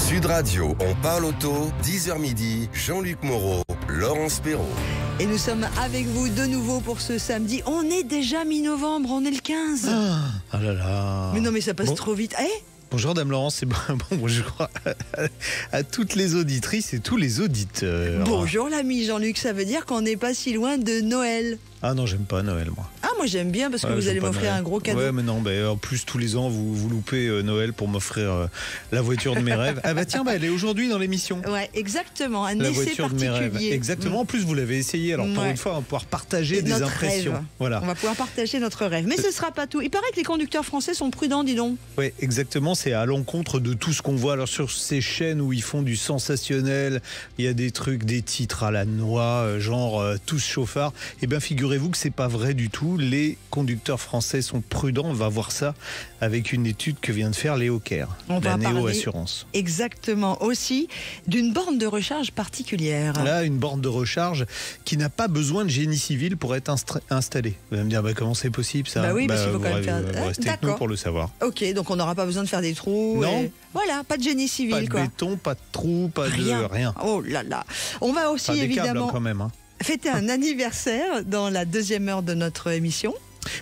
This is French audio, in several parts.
Sud Radio, on parle auto, 10h midi, Jean-Luc Moreau, Laurence Perrault. Et nous sommes avec vous de nouveau pour ce samedi. On est déjà mi-novembre, on est le 15. Ah là là. Mais non, mais ça passe trop vite. Bonjour Dame Laurence, et bonjour à toutes les auditrices et tous les auditeurs. Bonjour l'ami Jean-Luc, ça veut dire qu'on n'est pas si loin de Noël. Ah non, j'aime pas Noël moi. Ah, moi j'aime bien parce que vous allez m'offrir un gros cadeau. Ouais, mais non, en plus tous les ans vous loupez Noël pour m'offrir la voiture de mes rêves. Ah bah tiens, elle est aujourd'hui dans l'émission. Ouais, exactement, un la essai voiture de mes rêves. particulier. Exactement, en plus vous l'avez essayé, alors pour une fois on va pouvoir partager des impressions. Rêve. Voilà. On va pouvoir partager notre rêve. Mais ce sera pas tout. Il paraît que les conducteurs français sont prudents, dis donc. Oui, exactement, c'est à l'encontre de tout ce qu'on voit. Alors sur ces chaînes où ils font du sensationnel, il y a des trucs, des titres à la noix, genre tous chauffards. Eh bien figurez-vous que c'est pas vrai du tout. Les conducteurs français sont prudents. On va voir ça avec une étude que vient de faire Léo Kerr, la Néo Assurance. Exactement, aussi d'une borne de recharge particulière. Là, une borne de recharge qui n'a pas besoin de génie civil pour être installée. Vous allez me dire, comment c'est possible ça? Bah oui, parce qu'il faut quand même faire... Vous restez avec nous pour le savoir. Ok, donc on n'aura pas besoin de faire des trous. Non. Voilà, pas de génie civil. Pas de béton, pas de trous, pas de rien. Oh là là. On va aussi évidemment... Câbles, quand même, fêter un anniversaire dans la deuxième heure de notre émission.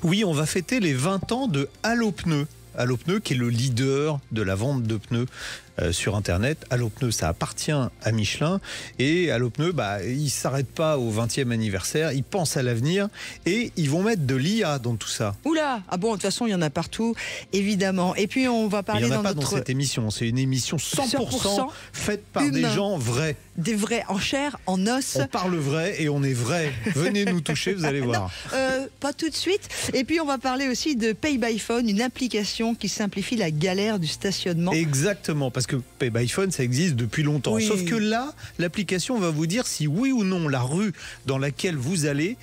Oui, on va fêter les 20 ans de Allo Pneus. Allo Pneus qui est le leader de la vente de pneus sur Internet. Allo Pneus, ça appartient à Michelin. Et Allo Pneus, ils ne s'arrêtent pas au 20e anniversaire. Ils pensent à l'avenir et ils vont mettre de l'IA dans tout ça. Oula! Ah bon, de toute façon, il y en a partout, évidemment. Et puis, on va parler il n'y en a pas notre... dans cette émission. C'est une émission 100% faite par des gens vrais. Des vrais, en chair, en os. On parle vrai et on est vrai. Venez nous toucher, vous allez voir. Non, pas tout de suite. Et puis, on va parler aussi de Pay by Phone, une application qui simplifie la galère du stationnement. Exactement, parce que Pay by Phone, ça existe depuis longtemps. Oui. Sauf que là, l'application va vous dire si oui ou non la rue dans laquelle vous allez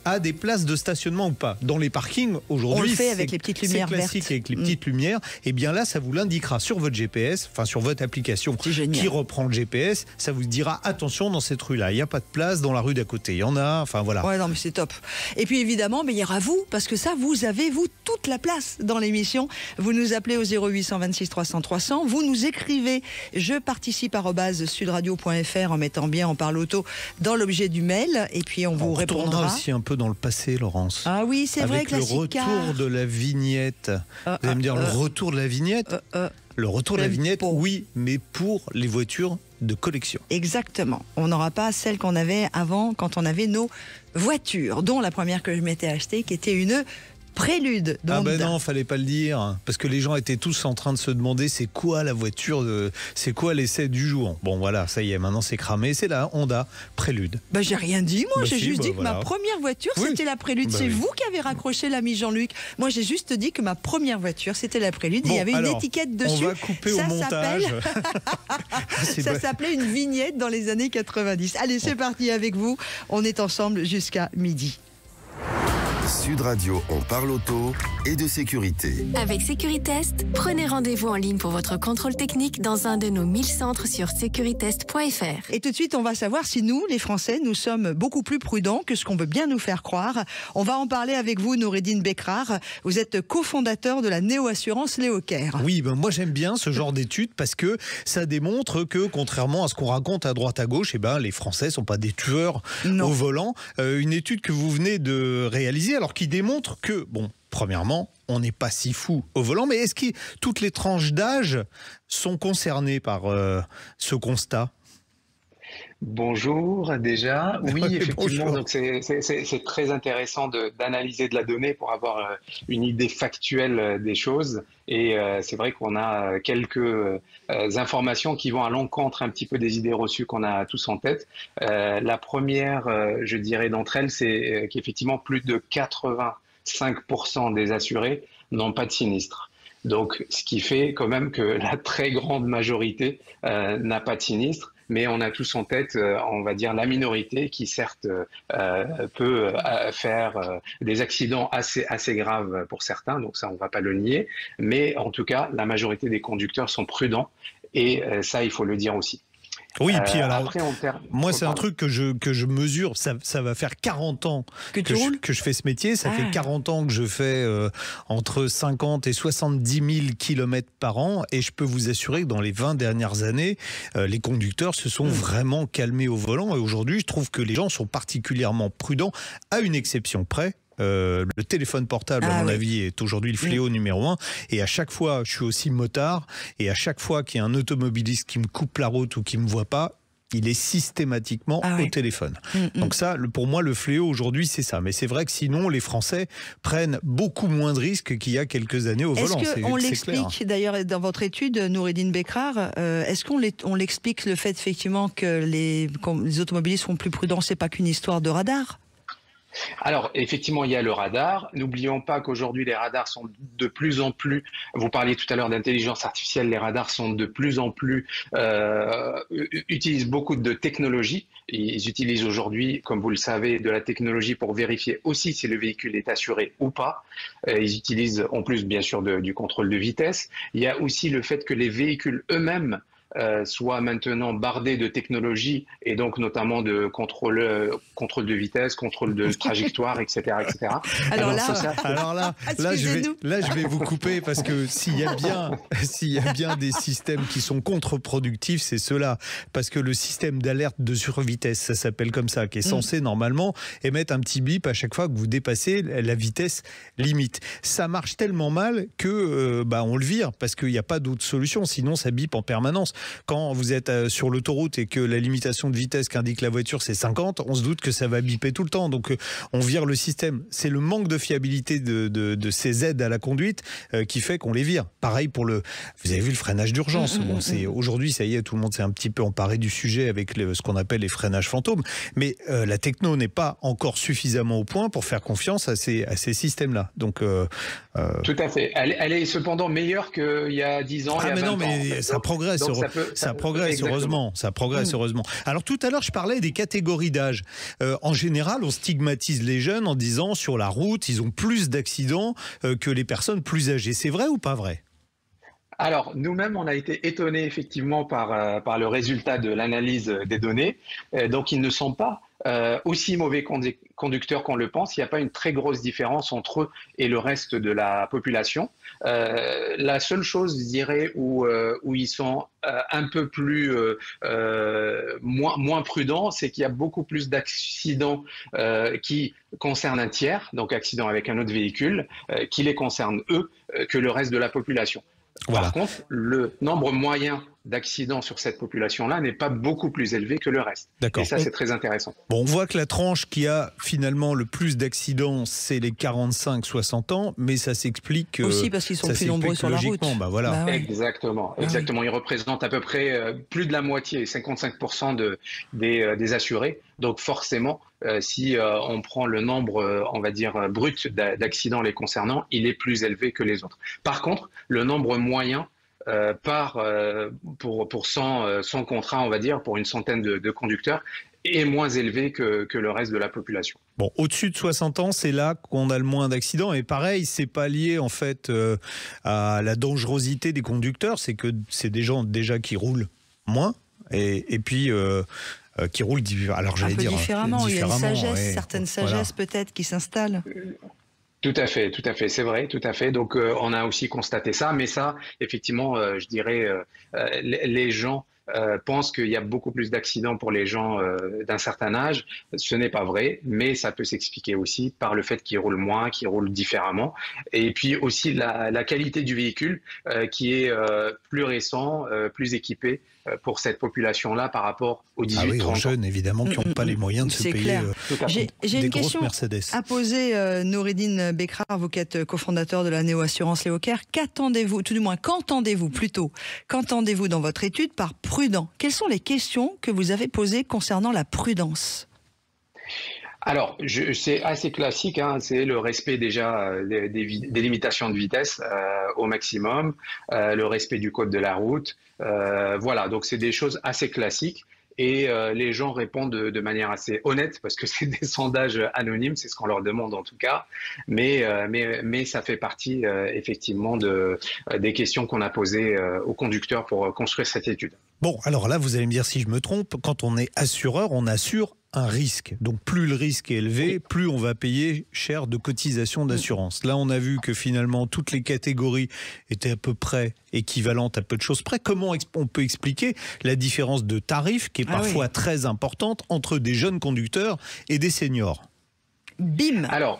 a des places de stationnement ou pas. Dans les parkings, aujourd'hui, on le fait avec les petites lumières vertes. C'est classique avec les petites lumières. Et bien là, ça vous l'indiquera sur votre GPS, enfin sur votre application qui reprend le GPS. Ça vous dira attention, dans cette rue-là, il n'y a pas de place, dans la rue d'à côté, il y en a. Enfin voilà. Ouais, non, mais c'est top. Et puis évidemment, il y aura vous, parce que ça, vous avez toute la place dans l'émission. Vous nous appelez au 0826 300 300. Vous nous écrivez je participe @sudradio.fr en mettant bien On parle auto dans l'objet du mail. Et puis on vous répondra aussi un peu dans le passé, Laurence. Ah oui, c'est vrai, avec le retour de la vignette. Vous allez me dire le retour de la vignette. Le retour de la vignette, oui, mais pour les voitures de collection. Exactement. On n'aura pas celle qu'on avait avant quand on avait nos voitures, dont la première que je m'étais achetée, qui était une Prélude. Ah ben non, fallait pas le dire, parce que les gens étaient tous en train de se demander c'est quoi la voiture, c'est quoi l'essai du jour. Bon voilà, ça y est, maintenant c'est cramé, c'est la Honda Prélude. J'ai rien dit, moi, j'ai juste dit que ma première voiture c'était la Prélude. C'est vous qui avez raccroché l'ami Jean-Luc. Moi j'ai juste dit que ma première voiture c'était la Prélude. Il y avait une étiquette dessus. On va couper au montage. Ça s'appelait une vignette dans les années 90. Allez, c'est parti avec vous. On est ensemble jusqu'à midi. Sud Radio, on parle auto et de sécurité. Avec Sécuritest, prenez rendez-vous en ligne pour votre contrôle technique dans un de nos 1000 centres sur securitest.fr. Et tout de suite, on va savoir si nous, les Français, nous sommes beaucoup plus prudents que ce qu'on veut bien nous faire croire. On va en parler avec vous, Noureddine Bekrar. Vous êtes cofondateur de la Néo Assurance Léo Kerr. Oui, moi j'aime bien ce genre d'études parce que ça démontre que, contrairement à ce qu'on raconte à droite à gauche, les Français sont pas des tueurs au volant. Une étude que vous venez de réaliser, alors qui démontre que, premièrement, on n'est pas si fou au volant, mais est-ce que toutes les tranches d'âge sont concernées par ce constat ? Bonjour déjà, oui effectivement, donc c'est très intéressant d'analyser de la donnée pour avoir une idée factuelle des choses et c'est vrai qu'on a quelques informations qui vont à l'encontre un petit peu des idées reçues qu'on a tous en tête. La première, je dirais d'entre elles, c'est qu'effectivement plus de 85% des assurés n'ont pas de sinistre. Donc ce qui fait quand même que la très grande majorité n'a pas de sinistre. Mais on a tous en tête, on va dire, la minorité qui certes peut faire des accidents assez graves pour certains, donc ça on ne va pas le nier, mais en tout cas la majorité des conducteurs sont prudents et ça il faut le dire aussi. Oui, et puis alors, après, moi c'est un truc que je mesure, ça va faire 40 ans que je fais ce métier, ça fait 40 ans que je fais entre 50 et 70 000 kilomètres par an, et je peux vous assurer que dans les 20 dernières années, les conducteurs se sont vraiment calmés au volant, et aujourd'hui je trouve que les gens sont particulièrement prudents, à une exception près. Le téléphone portable, à mon avis, est aujourd'hui le fléau numéro 1. Et à chaque fois, je suis aussi motard, et à chaque fois qu'il y a un automobiliste qui me coupe la route ou qui me voit pas, il est systématiquement au téléphone. Donc ça, pour moi, le fléau aujourd'hui, c'est ça. Mais c'est vrai que sinon, les Français prennent beaucoup moins de risques qu'il y a quelques années au volant. Est-ce qu'on l'explique, d'ailleurs, dans votre étude, Noureddine Bekrar, est-ce qu'on l'explique le fait, effectivement, que les automobilistes sont plus prudents, c'est pas qu'une histoire de radar? Alors, effectivement, il y a le radar. N'oublions pas qu'aujourd'hui, les radars sont de plus en plus, vous parliez tout à l'heure d'intelligence artificielle, les radars sont de plus en plus, utilisent beaucoup de technologie. Ils utilisent aujourd'hui, comme vous le savez, de la technologie pour vérifier aussi si le véhicule est assuré ou pas. Ils utilisent en plus, bien sûr, du contrôle de vitesse. Il y a aussi le fait que les véhicules eux-mêmes soit maintenant bardé de technologies et donc notamment de contrôle de vitesse, contrôle de trajectoire, etc., etc. Alors là, je vais vous couper parce que s'il y a bien des systèmes qui sont contre-productifs, c'est ceux-là. Parce que le système d'alerte de survitesse, ça s'appelle comme ça, qui est censé normalement émettre un petit bip à chaque fois que vous dépassez la vitesse limite. Ça marche tellement mal que on le vire parce qu'il n'y a pas d'autre solution. Sinon, ça bip en permanence. Quand vous êtes sur l'autoroute et que la limitation de vitesse qu'indique la voiture c'est 50, on se doute que ça va biper tout le temps. Donc on vire le système. C'est le manque de fiabilité de ces aides à la conduite qui fait qu'on les vire. Pareil pour vous avez vu le freinage d'urgence. Aujourd'hui, ça y est, tout le monde s'est un petit peu emparé du sujet avec ce qu'on appelle les freinages fantômes. Mais la techno n'est pas encore suffisamment au point pour faire confiance à ces systèmes-là. Donc tout à fait. Elle est cependant meilleure qu'il y a 10 ans. Mais non, mais ça progresse. Ça progresse, heureusement. Ça progresse, heureusement. Alors, tout à l'heure, je parlais des catégories d'âge. En général, on stigmatise les jeunes en disant sur la route, ils ont plus d'accidents que les personnes plus âgées. C'est vrai ou pas vrai ? Alors, nous-mêmes, on a été étonnés effectivement par le résultat de l'analyse des données. Donc, ils ne sont pas aussi mauvais conducteurs qu'on le pense. Il n'y a pas une très grosse différence entre eux et le reste de la population. La seule chose, je dirais, où ils sont un peu plus moins prudents, c'est qu'il y a beaucoup plus d'accidents qui concernent un tiers, donc accidents avec un autre véhicule, qui les concernent eux, que le reste de la population. Voilà. Par contre, le nombre moyen d'accidents sur cette population-là n'est pas beaucoup plus élevé que le reste. D'accord. Et ça, c'est très intéressant. Bon, on voit que la tranche qui a finalement le plus d'accidents, c'est les 45-60 ans, mais ça s'explique... aussi parce qu'ils sont plus nombreux sur la route. Voilà. Ouais. Exactement. Ils représentent à peu près plus de la moitié, 55% des assurés. Donc forcément, si on prend le nombre, on va dire, brut d'accidents les concernant, il est plus élevé que les autres. Par contre, le nombre moyen pour 100 contrats, on va dire, pour une centaine de conducteurs, est moins élevé que le reste de la population. Bon, au-dessus de 60 ans, c'est là qu'on a le moins d'accidents. Et pareil, c'est pas lié en fait à la dangerosité des conducteurs, c'est que c'est des gens déjà qui roulent moins et puis qui roulent alors j'allais dire différemment. Il y a une sagesse, certaines sagesses peut-être qui s'installent. Tout à fait, c'est vrai, tout à fait. Donc, on a aussi constaté ça, mais ça, effectivement, je dirais, les gens pensent qu'il y a beaucoup plus d'accidents pour les gens d'un certain âge. Ce n'est pas vrai, mais ça peut s'expliquer aussi par le fait qu'ils roulent moins, qu'ils roulent différemment. Et puis aussi la qualité du véhicule qui est plus récent, plus équipé pour cette population-là par rapport aux 18-30 ans. Aux jeunes, évidemment, qui n'ont pas les moyens de se payer J'ai une grosses question Mercedes. à poser, Noureddine Bekrar, vous qui êtes cofondateur de la néo-assurance Léo Caire. Qu'attendez-vous dans votre étude par prudent? Quelles sont les questions que vous avez posées concernant la prudence? Alors, c'est assez classique, c'est le respect déjà des limitations de vitesse au maximum, le respect du code de la route. Voilà, donc c'est des choses assez classiques et les gens répondent de manière assez honnête parce que c'est des sondages anonymes, c'est ce qu'on leur demande en tout cas, mais ça fait partie effectivement des questions qu'on a posées aux conducteurs pour construire cette étude. Bon, alors là, vous allez me dire si je me trompe, quand on est assureur, on assure un risque. Donc plus le risque est élevé, plus on va payer cher de cotisations d'assurance. Là, on a vu que finalement, toutes les catégories étaient à peu près équivalentes à peu de choses près. Comment on peut expliquer la différence de tarif qui est parfois très importante entre des jeunes conducteurs et des seniors ? Bim. Alors,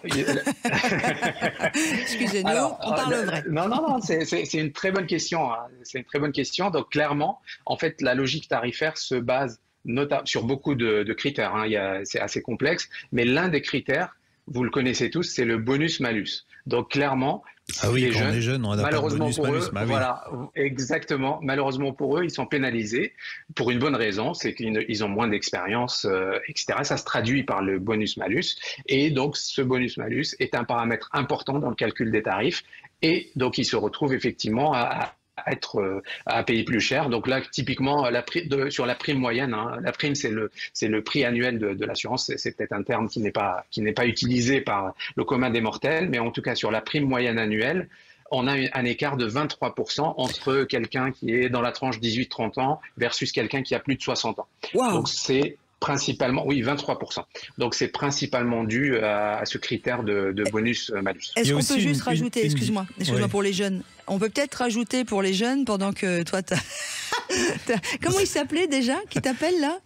excusez-nous, on parle vrai. Non, c'est une très bonne question. Hein. C'est une très bonne question. Donc, clairement, en fait, la logique tarifaire se base sur beaucoup de critères. Hein. C'est assez complexe, mais l'un des critères, vous le connaissez tous, c'est le bonus-malus. Donc, clairement, quand on est jeune, on n'a pas de bonus-malus. Voilà, exactement. Malheureusement pour eux, ils sont pénalisés pour une bonne raison, c'est qu'ils ont moins d'expérience, etc. Ça se traduit par le bonus-malus. Et donc, ce bonus-malus est un paramètre important dans le calcul des tarifs. Et donc, ils se retrouvent effectivement à payer plus cher. Donc là, typiquement, sur la prime moyenne, hein, la prime, c'est le prix annuel de l'assurance. C'est peut-être un terme qui n'est pas utilisé par le commun des mortels, mais en tout cas, sur la prime moyenne annuelle, on a un écart de 23% entre quelqu'un qui est dans la tranche 18-30 ans versus quelqu'un qui a plus de 60 ans. Wow. Donc c'est principalement, 23%. Donc c'est principalement dû à ce critère de bonus-malus. Est-ce qu'on peut juste rajouter, excuse-moi pour les jeunes, on peut peut-être rajouter pour les jeunes pendant que toi comment il s'appelait déjà qui t'appelle là?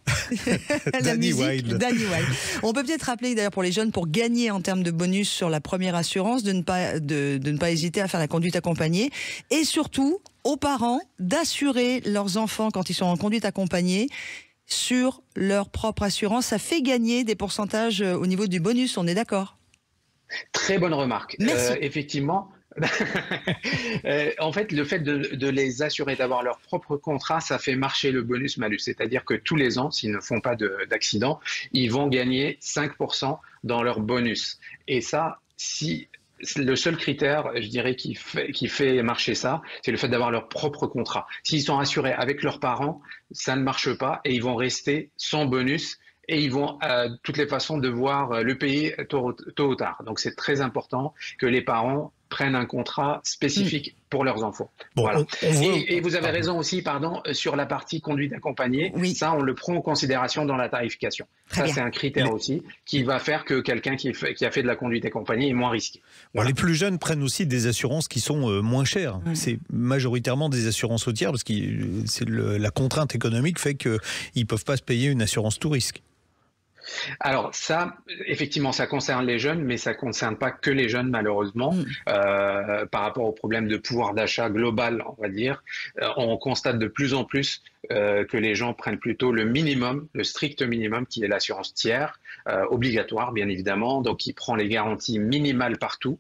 Danny Wilde. Danny Wilde. On peut peut-être rappeler d'ailleurs pour les jeunes, pour gagner en termes de bonus sur la première assurance, de ne pas hésiter à faire la conduite accompagnée, et surtout aux parents d'assurer leurs enfants quand ils sont en conduite accompagnée sur leur propre assurance. Ça fait gagner des pourcentages au niveau du bonus, on est d'accord? Très bonne remarque. Merci. Effectivement. En fait, le fait de les assurer, d'avoir leur propre contrat, ça fait marcher le bonus-malus. C'est-à-dire que tous les ans, s'ils ne font pas d'accident, ils vont gagner 5% dans leur bonus. Et ça, le seul critère, je dirais, qui fait marcher ça, c'est le fait d'avoir leur propre contrat. S'ils sont assurés avec leurs parents, ça ne marche pas et ils vont rester sans bonus. Et ils vont, de toutes les façons, devoir le payer tôt ou tard. Donc, c'est très important que les parents prennent un contrat spécifique pour leurs enfants. Bon, voilà. Et vous avez raison aussi, sur la partie conduite accompagnée. Oui. Ça, on le prend en considération dans la tarification. Ça, c'est un critère aussi qui va faire que quelqu'un qui a fait de la conduite accompagnée est moins risqué. Voilà. Les plus jeunes prennent aussi des assurances qui sont moins chères. C'est majoritairement des assurances routières parce que la contrainte économique fait qu'ils ne peuvent pas se payer une assurance tout risque. Alors ça, effectivement, ça concerne les jeunes, mais ça ne concerne pas que les jeunes, malheureusement. Par rapport au problème de pouvoir d'achat global, on va dire, on constate de plus en plus que les gens prennent plutôt le minimum, le strict minimum, qui est l'assurance tiers, obligatoire, bien évidemment, donc qui prend les garanties minimales partout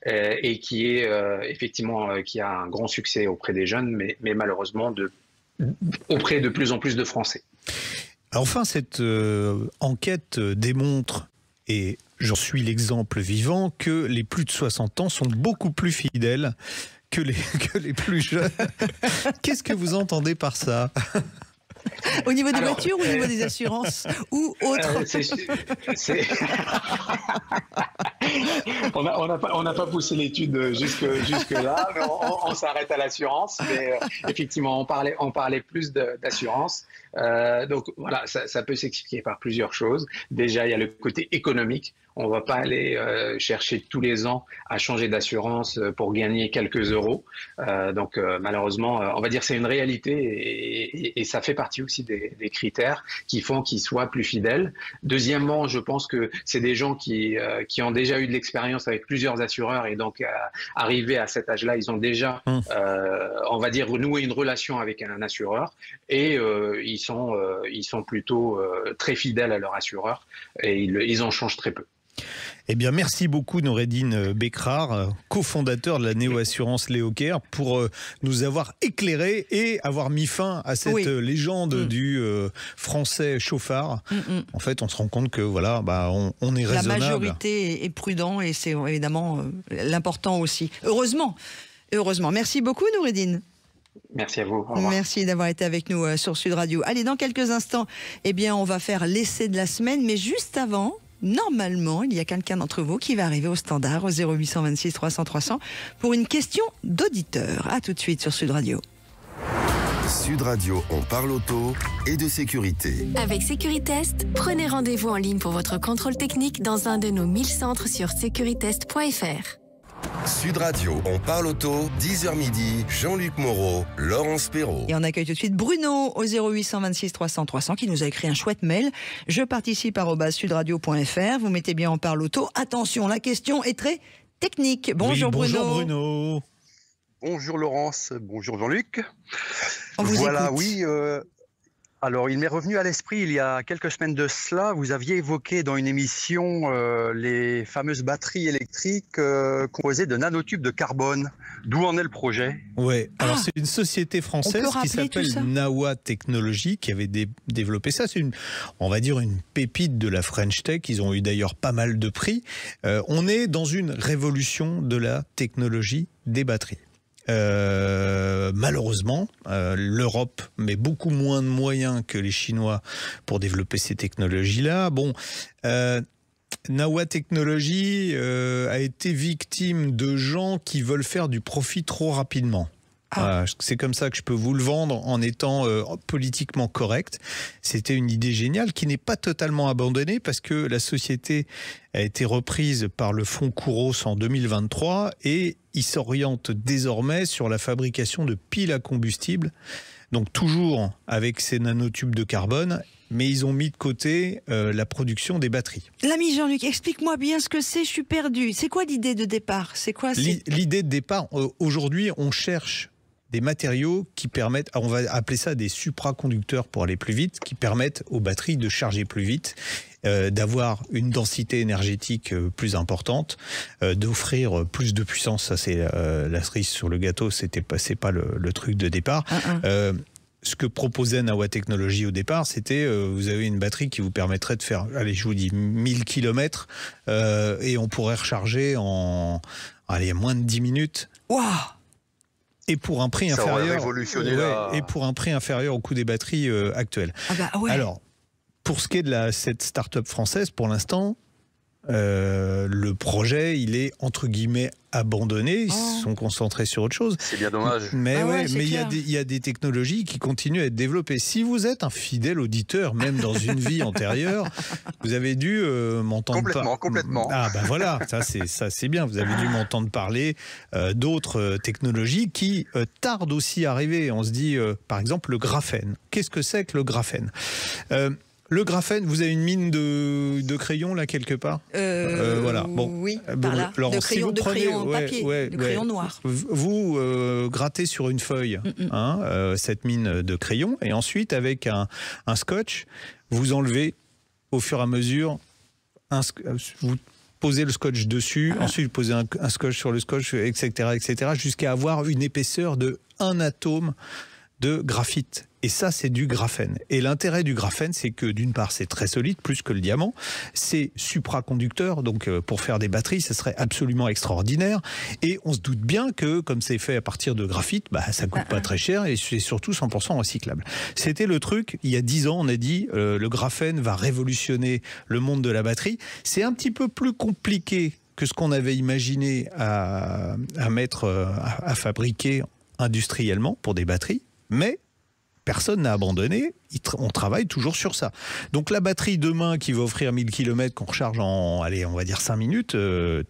et qui est effectivement qui a un grand succès auprès des jeunes, mais malheureusement auprès de plus en plus de Français. Enfin, cette enquête démontre, et j'en suis l'exemple vivant, que les plus de 60 ans sont beaucoup plus fidèles que les plus jeunes. Qu'est-ce que vous entendez par ça ? Au niveau des voitures ou au niveau des assurances ou autres On n'a pas poussé l'étude jusque là, mais on s'arrête à l'assurance. Mais effectivement, on parlait plus d'assurance. Donc voilà, ça peut s'expliquer par plusieurs choses. Déjà, il y a le côté économique. On ne va pas aller chercher tous les ans à changer d'assurance pour gagner quelques euros. Donc malheureusement, on va dire que c'est une réalité et ça fait partie aussi des critères qui font qu'ils soient plus fidèles. Deuxièmement, je pense que c'est des gens qui ont déjà eu de l'expérience avec plusieurs assureurs et donc arrivés à cet âge-là, ils ont déjà, on va dire, noué une relation avec un assureur et ils sont plutôt très fidèles à leur assureur et ils en changent très peu. Eh bien, merci beaucoup Noureddine Bekrar, cofondateur de la néo-assurance Léocare, pour nous avoir éclairé et avoir mis fin à cette légende du français chauffard. En fait, on se rend compte que voilà, on est raisonnable. La majorité est prudent et c'est évidemment l'important aussi. Heureusement. Merci beaucoup Noureddine. Merci à vous. Au revoir. Merci d'avoir été avec nous sur Sud Radio. Allez, dans quelques instants, on va faire l'essai de la semaine, mais juste avant, normalement, il y a quelqu'un d'entre vous qui va arriver au standard au 0826 300 300 pour une question d'auditeur. À tout de suite sur Sud Radio. Sud Radio, on parle auto et de sécurité. Avec Sécuritest, prenez rendez-vous en ligne pour votre contrôle technique dans un de nos 1000 centres sur sécuritest.fr. Sud Radio, on parle auto, 10h midi, Jean-Luc Moreau, Laurence Perrault. Et on accueille tout de suite Bruno au 0826 300 300 qui nous a écrit un chouette mail. Je participe @sudradio.fr. Vous mettez bien on parle auto. Attention, la question est très technique. Bonjour, oui, bonjour Bruno. Bonjour Laurence, bonjour Jean-Luc. On vous voilà, écoute. oui. Alors, il m'est revenu à l'esprit, il y a quelques semaines de cela, vous aviez évoqué dans une émission les fameuses batteries électriques composées de nanotubes de carbone. D'où en est le projet? Ouais. Alors c'est une société française qui s'appelle Nawa Technologies qui avait développé ça. C'est on va dire une pépite de la French Tech. Ils ont eu d'ailleurs pas mal de prix. On est dans une révolution de la technologie des batteries. Malheureusement, l'Europe met beaucoup moins de moyens que les Chinois pour développer ces technologies-là. Bon, Nawa Technologies a été victime de gens qui veulent faire du profit trop rapidement. C'est comme ça que je peux vous le vendre en étant politiquement correct. C'était une idée géniale qui n'est pas totalement abandonnée parce que la société a été reprise par le fonds Kouros en 2023 et il s'oriente désormais sur la fabrication de piles à combustible. Donc toujours avec ces nanotubes de carbone, mais ils ont mis de côté la production des batteries. L'ami Jean-Luc, explique-moi bien ce que c'est, je suis perdu. C'est quoi l'idée de départ? C'est quoi l'idée de départ? Aujourd'hui, on cherche des matériaux qui permettent, on va appeler ça des supraconducteurs pour aller plus vite, qui permettent aux batteries de charger plus vite, d'avoir une densité énergétique plus importante, d'offrir plus de puissance. Ça, c'est la cerise sur le gâteau, c'est pas le truc de départ. Ce que proposait Nawa Technologies au départ, c'était vous avez une batterie qui vous permettrait de faire, allez, je vous dis 1000 km et on pourrait recharger en moins de 10 minutes. Waouh! Et pour un prix inférieur, et pour un prix inférieur au coût des batteries actuelles. Alors, pour ce qui est de cette start-up française, pour l'instant, le projet, il est entre guillemets abandonné. Ils se sont concentrés sur autre chose. C'est bien dommage. Mais il y a des technologies qui continuent à être développées. Si vous êtes un fidèle auditeur, même dans une vie antérieure, vous avez dû m'entendre parler. Complètement. Ah ben voilà, ça c'est bien. Vous avez dû m'entendre parler d'autres technologies qui tardent aussi à arriver. On se dit, par exemple, le graphène. Qu'est-ce que c'est que le graphène? Le graphène, vous avez une mine de crayon là quelque part? Voilà. Bon. Oui, par là. Alors, de crayon en papier, de crayon noir. Vous grattez sur une feuille cette mine de crayon et ensuite avec un scotch, vous enlevez au fur et à mesure, vous posez le scotch dessus, ensuite vous posez un scotch sur le scotch, etc., jusqu'à avoir une épaisseur de 1 atome de graphite. Et ça, c'est du graphène. Et l'intérêt du graphène, c'est que d'une part, c'est très solide, plus que le diamant. C'est supraconducteur, donc pour faire des batteries, ce serait absolument extraordinaire. Et on se doute bien que, comme c'est fait à partir de graphite, ça coûte pas très cher et c'est surtout 100% recyclable. C'était le truc, il y a 10 ans, on a dit, le graphène va révolutionner le monde de la batterie. C'est un petit peu plus compliqué que ce qu'on avait imaginé à fabriquer industriellement pour des batteries. Mais personne n'a abandonné, on travaille toujours sur ça. Donc la batterie demain qui va offrir 1000 km qu'on recharge en, allez, on va dire 5 minutes,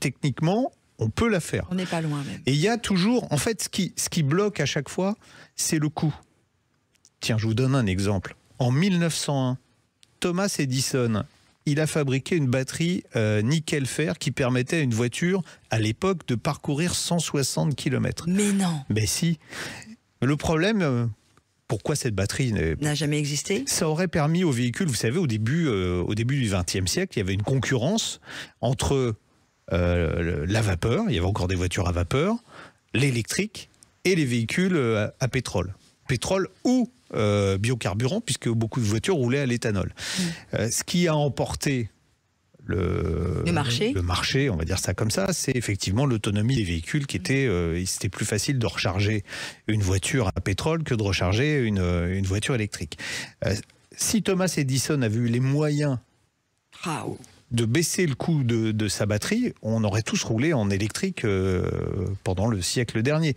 techniquement, on peut la faire. On n'est pas loin même. Et il y a toujours, en fait, ce qui bloque à chaque fois, c'est le coût. Tiens, je vous donne un exemple. En 1901, Thomas Edison, il a fabriqué une batterie nickel-fer qui permettait à une voiture, à l'époque, de parcourir 160 km. Mais non. Mais si. Le problème, pourquoi cette batterie n'a jamais existé? Ça aurait permis aux véhicules, vous savez, au début du XXe siècle, il y avait une concurrence entre la vapeur, il y avait encore des voitures à vapeur, l'électrique et les véhicules à pétrole. Pétrole ou biocarburant, puisque beaucoup de voitures roulaient à l'éthanol. Ce qui a emporté le marché, on va dire ça comme ça, c'est effectivement l'autonomie des véhicules qui était, c'était plus facile de recharger une voiture à pétrole que de recharger une voiture électrique. Si Thomas Edison avait eu les moyens de baisser le coût de sa batterie, on aurait tous roulé en électrique pendant le siècle dernier.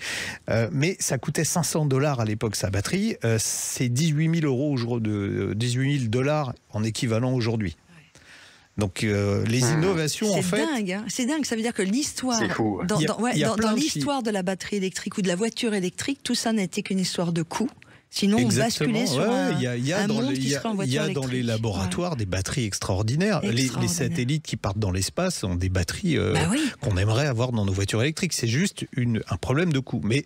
Mais ça coûtait $500 à l'époque sa batterie. C'est 18 000 $18 en équivalent aujourd'hui. Donc les innovations en fait... C'est dingue, ça veut dire que l'histoire, dans l'histoire de la batterie électrique ou de la voiture électrique, tout ça n'était qu'une histoire de coût. Sinon, on basculait sur un monde qui serait en voiture électrique. Il y a dans les laboratoires des batteries extraordinaires. Les satellites qui partent dans l'espace ont des batteries qu'on aimerait avoir dans nos voitures électriques. C'est juste un problème de coût. Mais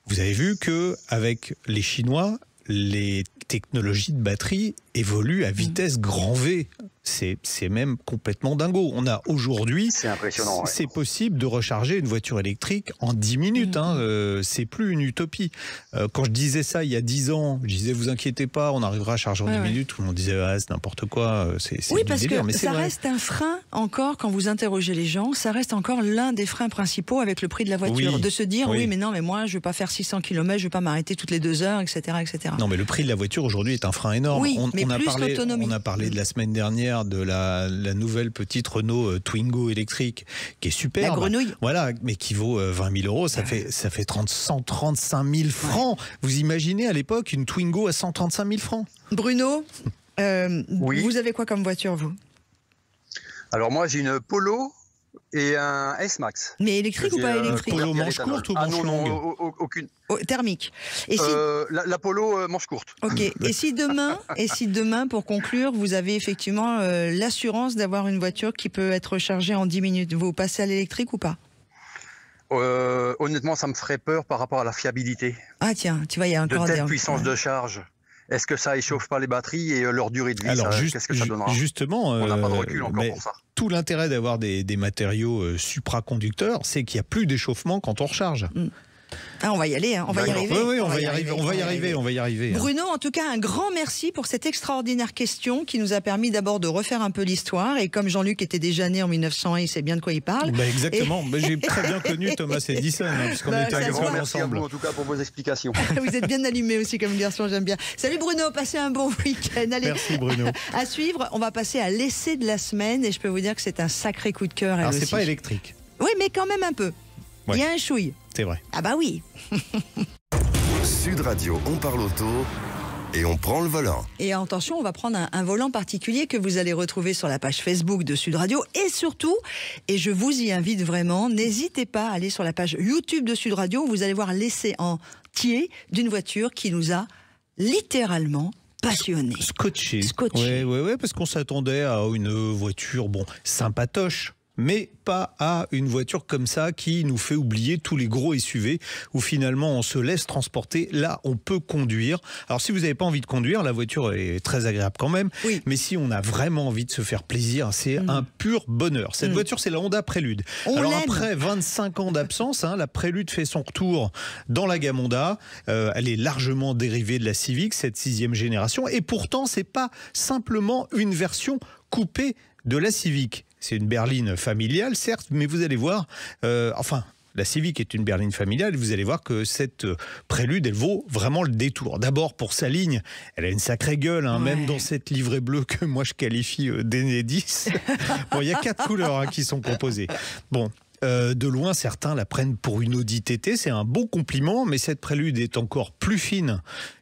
vous avez vu qu'avec les Chinois, les technologies de batterie évoluent à vitesse grand V. C'est même complètement dingo. On a aujourd'hui, c'est impressionnant. C'est possible de recharger une voiture électrique en 10 minutes. C'est plus une utopie. Quand je disais ça il y a 10 ans, je disais vous inquiétez pas, on arrivera à charger en 10 minutes. Tout le monde disait c'est n'importe quoi. Oui, parce délire, que ça reste un frein encore quand vous interrogez les gens. Ça reste encore l'un des freins principaux avec le prix de la voiture, de se dire mais moi je vais pas faire 600 km, je vais pas m'arrêter toutes les 2 heures, etc., etc. Non, mais le prix de la voiture aujourd'hui est un frein énorme. Oui, mais plus l'autonomie. On a parlé de la semaine dernière de la nouvelle petite Renault Twingo électrique qui est superbe. La grenouille. Voilà, mais qui vaut 20 000 €. Ça fait 135 000 francs. Vous imaginez à l'époque une Twingo à 135 000 francs. Bruno, vous avez quoi comme voiture, vous? Alors moi j'ai une Polo et un S-Max. Mais électrique ou pas électrique? Polo manche courte ou manche longue? Aucune. Thermique. Et la Polo manche courte. Ok. Et si demain, pour conclure, vous avez effectivement l'assurance d'avoir une voiture qui peut être rechargée en 10 minutes, vous passez à l'électrique ou pas? Honnêtement, ça me ferait peur par rapport à la fiabilité. Ah tiens, tu vois, il y a encore de telle puissance de charge. Est-ce que ça échauffe pas les batteries et leur durée de vie? Alors qu'est-ce que ça donnera? Justement, on n'a pas de recul encore pour ça. Tout l'intérêt d'avoir des matériaux supraconducteurs, c'est qu'il n'y a plus d'échauffement quand on recharge. On va y aller, on va y arriver. Oui, on va y arriver. Bruno, en tout cas, un grand merci pour cette extraordinaire question qui nous a permis d'abord de refaire un peu l'histoire. Et comme Jean-Luc était déjà né en 1901, il sait bien de quoi il parle. Exactement. J'ai très bien connu Thomas Edison, puisqu'on était à l'école ensemble. En tout cas, pour vos explications. Vous êtes bien allumé aussi comme garçon, j'aime bien. Salut Bruno, passez un bon week-end. Allez, merci Bruno. À suivre, on va passer à l'essai de la semaine et je peux vous dire que c'est un sacré coup de cœur. Alors c'est pas électrique. Oui, mais quand même un peu. Il y a un chouille. C'est vrai. Ah bah oui. Sud Radio, on parle auto et on prend le volant. Et attention, on va prendre un volant particulier que vous allez retrouver sur la page Facebook de Sud Radio. Et surtout, et je vous y invite vraiment, n'hésitez pas à aller sur la page YouTube de Sud Radio. Vous allez voir l'essai entier d'une voiture qui nous a littéralement passionné. Scotché. Ouais, parce qu'on s'attendait à une voiture, sympatoche. Mais pas à une voiture comme ça qui nous fait oublier tous les gros SUV où finalement on se laisse transporter. Là, on peut conduire. Alors si vous n'avez pas envie de conduire, la voiture est très agréable quand même. Oui. Mais si on a vraiment envie de se faire plaisir, c'est un pur bonheur. Cette voiture, c'est la Honda Prélude. Alors après 25 ans d'absence, la Prélude fait son retour dans la gamme Honda. Elle est largement dérivée de la Civic, cette 6e génération. Et pourtant, c'est pas simplement une version coupée de la Civic. C'est une berline familiale, certes, mais vous allez voir, la Civic est une berline familiale, et vous allez voir que cette Prélude, elle vaut vraiment le détour. D'abord, pour sa ligne, elle a une sacrée gueule, même dans cette livrée bleue que moi je qualifie d'Enedis. Il y a 4 couleurs qui sont composées. De loin, certains la prennent pour une Audi TT, c'est un bon compliment, mais cette Prélude est encore plus fine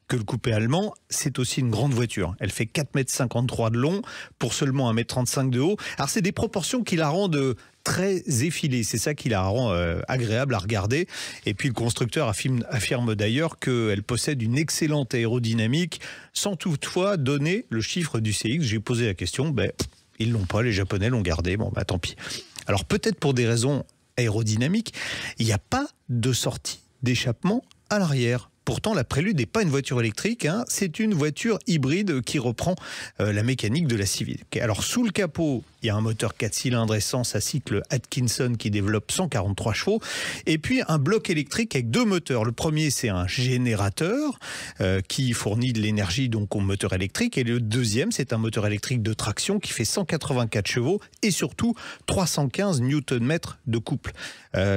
que le coupé allemand. C'est aussi une grande voiture. Elle fait 4,53 m de long pour seulement 1,35 m de haut. Alors c'est des proportions qui la rendent très effilée. C'est ça qui la rend agréable à regarder. Et puis le constructeur affirme d'ailleurs qu'elle possède une excellente aérodynamique sans toutefois donner le chiffre du CX. J'ai posé la question, ils l'ont pas, les Japonais l'ont gardé. Tant pis. Alors peut-être pour des raisons aérodynamiques, il n'y a pas de sortie d'échappement à l'arrière. Pourtant, la Prélude n'est pas une voiture électrique, c'est une voiture hybride qui reprend la mécanique de la Civic. Alors, sous le capot, il y a un moteur 4 cylindres essence à cycle Atkinson qui développe 143 chevaux, et puis un bloc électrique avec 2 moteurs. Le premier, c'est un générateur qui fournit de l'énergie donc au moteur électrique, et le deuxième, c'est un moteur électrique de traction qui fait 184 chevaux et surtout 315 Nm de couple.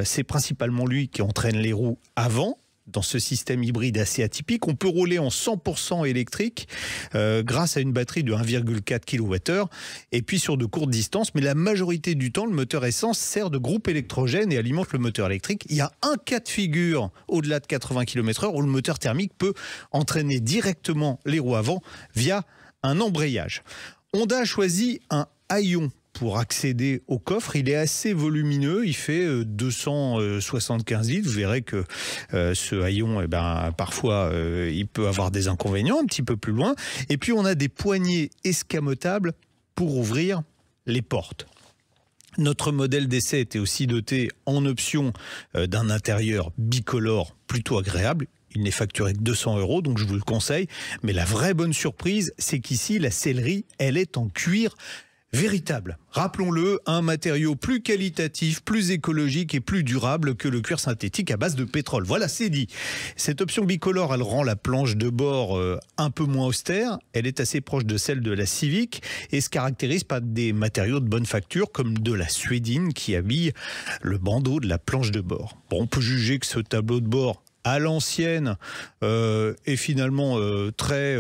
C'est principalement lui qui entraîne les roues avant dans ce système hybride assez atypique. On peut rouler en 100% électrique grâce à une batterie de 1,4 kWh et puis sur de courtes distances. Mais la majorité du temps, le moteur essence sert de groupe électrogène et alimente le moteur électrique. Il y a un cas de figure au-delà de 80 km/h où le moteur thermique peut entraîner directement les roues avant via un embrayage. Honda a choisi un haillon pour accéder au coffre. Il est assez volumineux, il fait 275 litres. Vous verrez que ce haillon, parfois, il peut avoir des inconvénients un petit peu plus loin. Et puis, on a des poignées escamotables pour ouvrir les portes. Notre modèle d'essai était aussi doté en option d'un intérieur bicolore plutôt agréable. Il n'est facturé que 200 €, donc je vous le conseille. Mais la vraie bonne surprise, c'est qu'ici, la sellerie, elle est en cuir véritable. Rappelons-le, un matériau plus qualitatif, plus écologique et plus durable que le cuir synthétique à base de pétrole. Voilà, c'est dit. Cette option bicolore, elle rend la planche de bord un peu moins austère. Elle est assez proche de celle de la Civic et se caractérise par des matériaux de bonne facture comme de la suédine qui habille le bandeau de la planche de bord. Bon, on peut juger que ce tableau de bord à l'ancienne est finalement très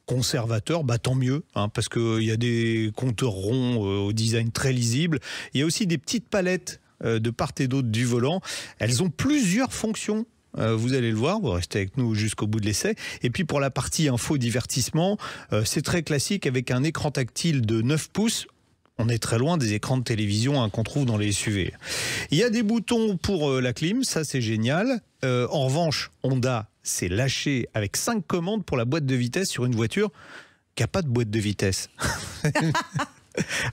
conservateur, tant mieux, parce qu'il y a des compteurs ronds au design très lisible. Il y a aussi des petites palettes de part et d'autre du volant. Elles ont plusieurs fonctions. Vous allez le voir, vous restez avec nous jusqu'au bout de l'essai. Et puis pour la partie info-divertissement, c'est très classique avec un écran tactile de 9 pouces. On est très loin des écrans de télévision qu'on trouve dans les SUV. Il y a des boutons pour la clim, ça c'est génial. En revanche, Honda s'est lâché avec 5 commandes pour la boîte de vitesse sur une voiture qui n'a pas de boîte de vitesse.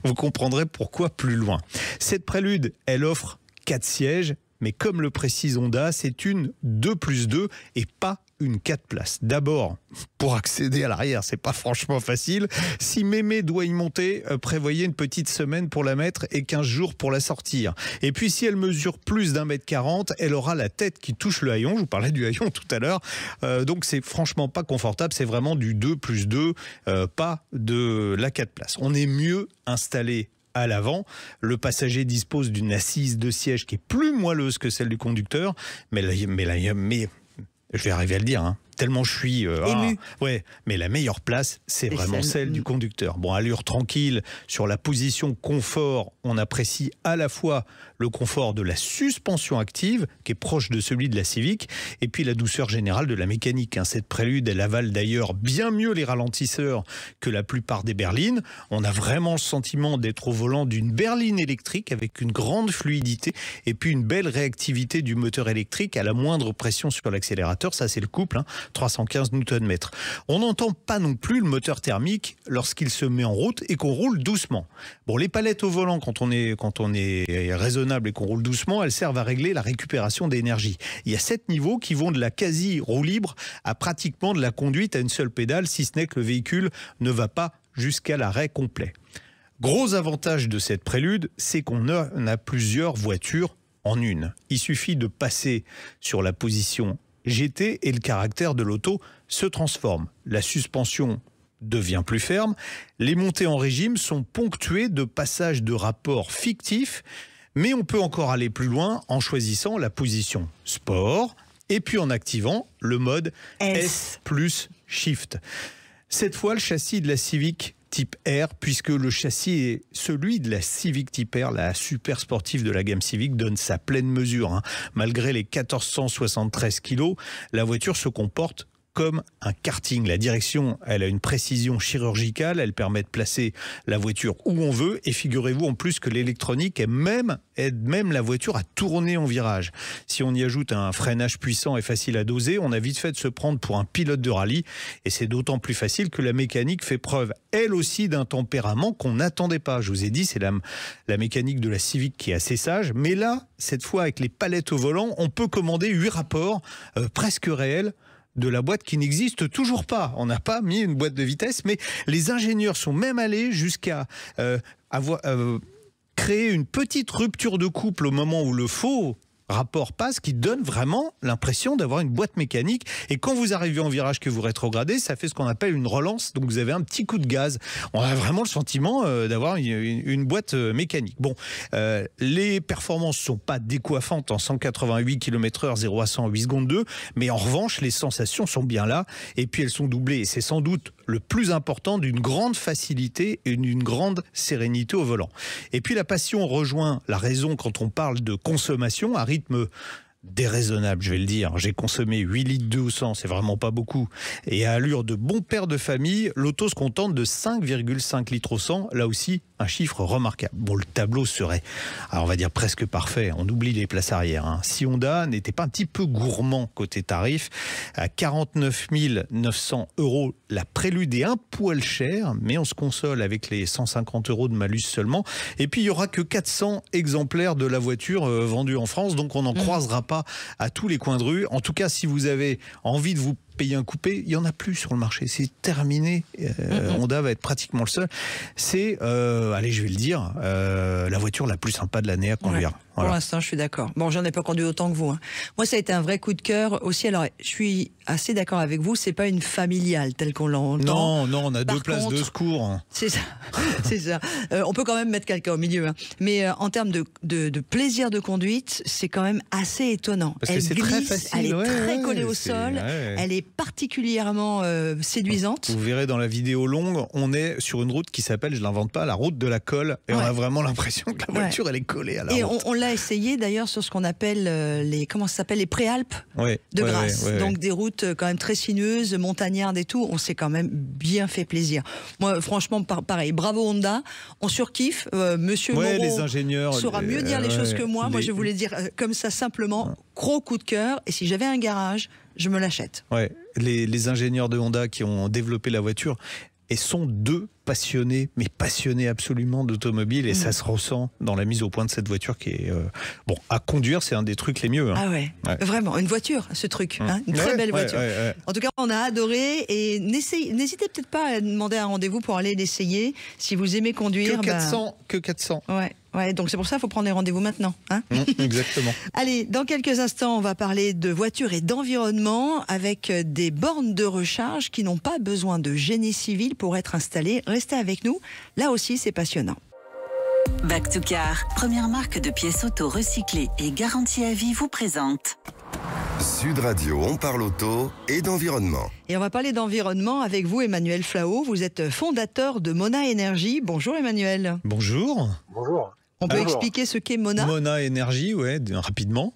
Vous comprendrez pourquoi plus loin. Cette Prélude, elle offre 4 sièges, mais comme le précise Honda, c'est une 2+2 et pas une 4 places. D'abord, pour accéder à l'arrière, c'est pas franchement facile. Si mémé doit y monter, prévoyez une petite semaine pour la mettre et 15 jours pour la sortir. Et puis si elle mesure plus d'1,40 m, elle aura la tête qui touche le haillon. Je vous parlais du haillon tout à l'heure. Donc c'est franchement pas confortable, c'est vraiment du 2+2, pas de la 4 places. On est mieux installé à l'avant. Le passager dispose d'une assise de siège qui est plus moelleuse que celle du conducteur, mais je vais arriver à le dire, tellement je suis ému. Ouais, mais la meilleure place, c'est vraiment celle du conducteur. Bon, allure tranquille, sur la position confort, on apprécie à la fois le confort de la suspension active, qui est proche de celui de la Civic, et puis la douceur générale de la mécanique. Cette Prélude, elle avale d'ailleurs bien mieux les ralentisseurs que la plupart des berlines. On a vraiment le sentiment d'être au volant d'une berline électrique avec une grande fluidité et puis une belle réactivité du moteur électrique à la moindre pression sur l'accélérateur. Ça, c'est le couple, 315 Nm. On n'entend pas non plus le moteur thermique lorsqu'il se met en route et qu'on roule doucement. Bon, les palettes au volant, quand on est raisonnable et qu'on roule doucement, elles servent à régler la récupération d'énergie. Il y a 7 niveaux qui vont de la quasi roue libre à pratiquement de la conduite à une seule pédale, si ce n'est que le véhicule ne va pas jusqu'à l'arrêt complet. Gros avantage de cette Prélude, c'est qu'on a plusieurs voitures en une. Il suffit de passer sur la position GT et le caractère de l'auto se transforme. La suspension devient plus ferme. Les montées en régime sont ponctuées de passages de rapports fictifs, mais on peut encore aller plus loin en choisissant la position Sport et puis en activant le mode S plus Shift. Cette fois, le châssis de la Civic Type R, puisque le châssis est celui de la Civic Type R, la super sportive de la gamme Civic, donne sa pleine mesure. Malgré les 1473 kg, la voiture se comporte comme un karting. La direction, elle a une précision chirurgicale, elle permet de placer la voiture où on veut, et figurez-vous en plus que l'électronique aide même la voiture à tourner en virage. Si on y ajoute un freinage puissant et facile à doser, on a vite fait de se prendre pour un pilote de rallye, et c'est d'autant plus facile que la mécanique fait preuve, elle aussi, d'un tempérament qu'on n'attendait pas. Je vous ai dit, c'est la mécanique de la Civic qui est assez sage, mais là, cette fois avec les palettes au volant, on peut commander 8 rapports presque réels de la boîte qui n'existe toujours pas. On n'a pas mis une boîte de vitesse, mais les ingénieurs sont même allés jusqu'à créer une petite rupture de couple au moment où le faux rapport passe qui donne vraiment l'impression d'avoir une boîte mécanique. Et quand vous arrivez en virage que vous rétrogradez, ça fait ce qu'on appelle une relance. Donc vous avez un petit coup de gaz. On a vraiment le sentiment d'avoir une boîte mécanique. Bon, les performances sont pas décoiffantes en 188 km/h, 0 à 100 en 8 secondes 2, mais en revanche, les sensations sont bien là. Et puis elles sont doublées. Et c'est sans doute le plus important, d'une grande facilité et d'une grande sérénité au volant. Et puis la passion rejoint la raison quand on parle de consommation à rythme déraisonnable, je vais le dire. J'ai consommé 8 litres d'eau au 100, c'est vraiment pas beaucoup. Et à allure de bon père de famille, l'auto se contente de 5,5 litres au 100. Là aussi, un chiffre remarquable. Bon, le tableau serait, alors on va dire presque parfait. On oublie les places arrière. Si Honda n'était pas un petit peu gourmand côté tarif, à 49 900 € la Prélude est un poil cher, mais on se console avec les 150 € de malus seulement. Et puis il y aura que 400 exemplaires de la voiture vendue en France, donc on n'en croisera pas à tous les coins de rue. En tout cas, si vous avez envie de vous payer un coupé, il n'y en a plus sur le marché, c'est terminé. Honda va être pratiquement le seul. C'est, allez, je vais le dire, la voiture la plus sympa de l'année à conduire. Ouais. Voilà. Pour l'instant, je suis d'accord. Bon, j'en ai pas conduit autant que vous. Moi, ça a été un vrai coup de cœur aussi. Alors, je suis assez d'accord avec vous. C'est pas une familiale telle qu'on l'entend. Non, on a deux places de secours. C'est ça. C'est ça. On peut quand même mettre quelqu'un au milieu. Mais en termes de plaisir de conduite, c'est quand même assez étonnant. Parce que c'est très facile. Elle est très collée au sol. Ouais. Elle est particulièrement séduisante. Vous verrez dans la vidéo longue, on est sur une route qui s'appelle, je l'invente pas, la route de la colle. Et on a vraiment l'impression que la voiture, elle est collée à la route. On l'a essayé d'ailleurs sur ce qu'on appelle les préalpes de Grasse. Donc des routes quand même très sinueuses, montagnardes et tout. On s'est quand même bien fait plaisir. Moi, franchement, pareil. Bravo Honda. On surkiffe. Monsieur Moreau les ingénieurs saura mieux dire les choses que moi. Moi, je voulais dire comme ça simplement. Gros coup de cœur. Et si j'avais un garage, je me l'achète. Ouais. Les ingénieurs de Honda qui ont développé la voiture et sont deux passionnés, mais passionnés absolument d'automobile, et ça se ressent dans la mise au point de cette voiture qui est... bon, à conduire, c'est un des trucs les mieux. Ah ouais, vraiment, une voiture, ce truc, une très belle voiture. En tout cas, on a adoré, et n'hésitez peut-être pas à demander un rendez-vous pour aller l'essayer, si vous aimez conduire. Que 400. Ouais, donc c'est pour ça qu'il faut prendre les rendez-vous maintenant. Exactement. Allez, dans quelques instants, on va parler de voitures et d'environnement avec des bornes de recharge qui n'ont pas besoin de génie civil pour être installées. Restez avec nous, là aussi c'est passionnant. Back to Car, première marque de pièces auto recyclées et garantie à vie, vous présente. Sud Radio, on parle auto et d'environnement. Et on va parler d'environnement avec vous, Emmanuel Flao. Vous êtes fondateur de Mona Énergie. Bonjour Emmanuel. Bonjour. Bonjour. On peut expliquer ce qu'est Mona ? Mona Énergie, rapidement.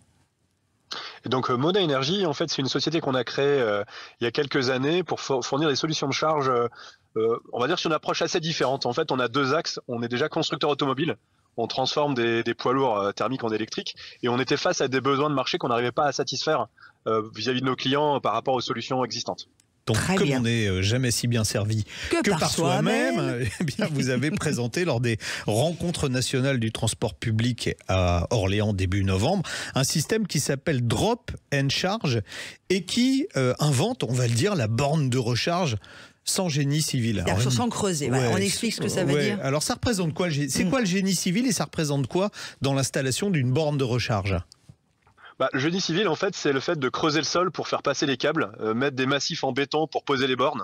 Et donc Mona Énergie, en fait, c'est une société qu'on a créée il y a quelques années pour fournir des solutions de charge, on va dire sur une approche assez différente. En fait, on a deux axes. On est déjà constructeur automobile. On transforme des poids lourds thermiques en électriques, et on était face à des besoins de marché qu'on n'arrivait pas à satisfaire vis-à-vis de nos clients par rapport aux solutions existantes. Donc, comme on n'est jamais si bien servi que par soi-même, eh bien, vous avez présenté lors des rencontres nationales du transport public à Orléans début novembre, un système qui s'appelle Drop and Charge et qui invente, on va le dire, la borne de recharge sans génie civil. Alors, sans creuser, on explique ce que ça veut dire. Alors ça représente quoi ? C'est quoi le génie civil et ça représente quoi dans l'installation d'une borne de recharge ? Le génie civil, en fait, c'est le fait de creuser le sol pour faire passer les câbles, mettre des massifs en béton pour poser les bornes.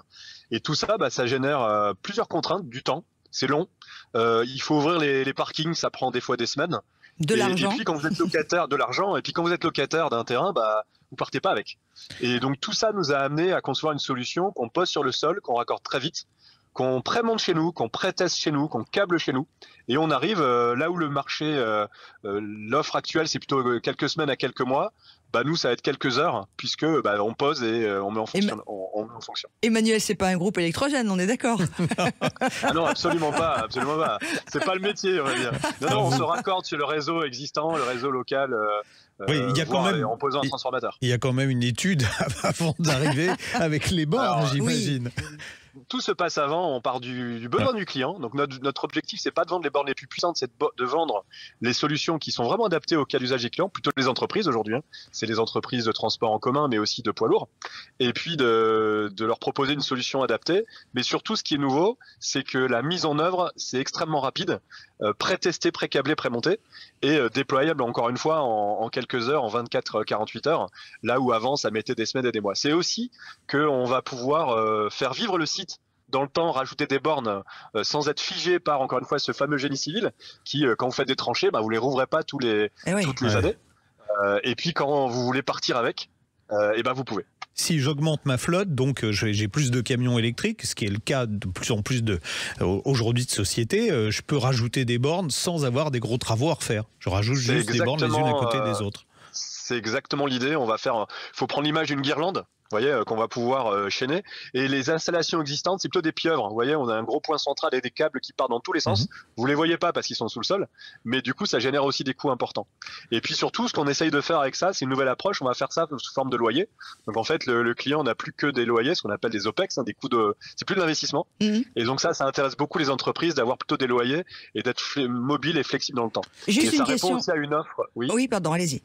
Et tout ça, ça génère plusieurs contraintes, du temps, c'est long. Il faut ouvrir les parkings, ça prend des fois des semaines. De l'argent. Et puis quand vous êtes locataire de l'argent, et puis quand vous êtes locataire d'un terrain, vous partez pas avec. Et donc tout ça nous a amené à concevoir une solution qu'on pose sur le sol, qu'on raccorde très vite, qu'on prémonte chez nous, qu'on pré-teste chez nous, qu'on câble chez nous. Et on arrive là où le marché, l'offre actuelle, c'est plutôt quelques semaines à quelques mois. Nous, ça va être quelques heures, puisque on pose et on met en fonction. Emmanuel, c'est pas un groupe électrogène, on est d'accord? Ah non, absolument pas. C'est pas le métier, on va dire. Non, on se raccorde sur le réseau existant, le réseau local. Il y a quand même en posant un transformateur. Il y a quand même une étude avant d'arriver avec les bornes, j'imagine. Oui. tout se passe avant, on part du besoin du client. Donc notre objectif, c'est pas de vendre les bornes les plus puissantes, c'est de vendre les solutions qui sont vraiment adaptées au cas d'usage des clients, plutôt les entreprises aujourd'hui. C'est les entreprises de transport en commun, mais aussi de poids lourds. Et puis de leur proposer une solution adaptée. Mais surtout, ce qui est nouveau, c'est que la mise en œuvre, c'est extrêmement rapide, pré-testé, pré-câblé, pré-monté, et déployable encore une fois en quelques heures, en 24-48 heures, là où avant, ça mettait des semaines et des mois. C'est aussi qu'on va pouvoir faire vivre le site dans le temps, rajouter des bornes sans être figé par, encore une fois, ce fameux génie civil qui, quand vous faites des tranchées, vous les rouvrirez pas toutes les années. Et puis, quand vous voulez partir avec, vous pouvez. Si j'augmente ma flotte, donc j'ai plus de camions électriques, ce qui est le cas de plus en plus aujourd'hui de sociétés, je peux rajouter des bornes sans avoir des gros travaux à refaire. Je rajoute juste des bornes les unes à côté des autres. C'est exactement l'idée. Faut prendre l'image d'une guirlande. Vous voyez, qu'on va pouvoir chaîner. Et les installations existantes, c'est plutôt des pieuvres. Vous voyez, on a un gros point central et des câbles qui partent dans tous les sens. Vous les voyez pas parce qu'ils sont sous le sol, mais du coup, ça génère aussi des coûts importants. Et puis surtout, ce qu'on essaye de faire avec ça, c'est une nouvelle approche. On va faire ça sous forme de loyer. Donc en fait, le client n'a plus que des loyers, ce qu'on appelle des OPEX, des coûts c'est plus de l'investissement. Et donc ça intéresse beaucoup les entreprises d'avoir plutôt des loyers et d'être mobile et flexible dans le temps. Juste et une ça question. Répond aussi à une offre. Oui, pardon, allez-y.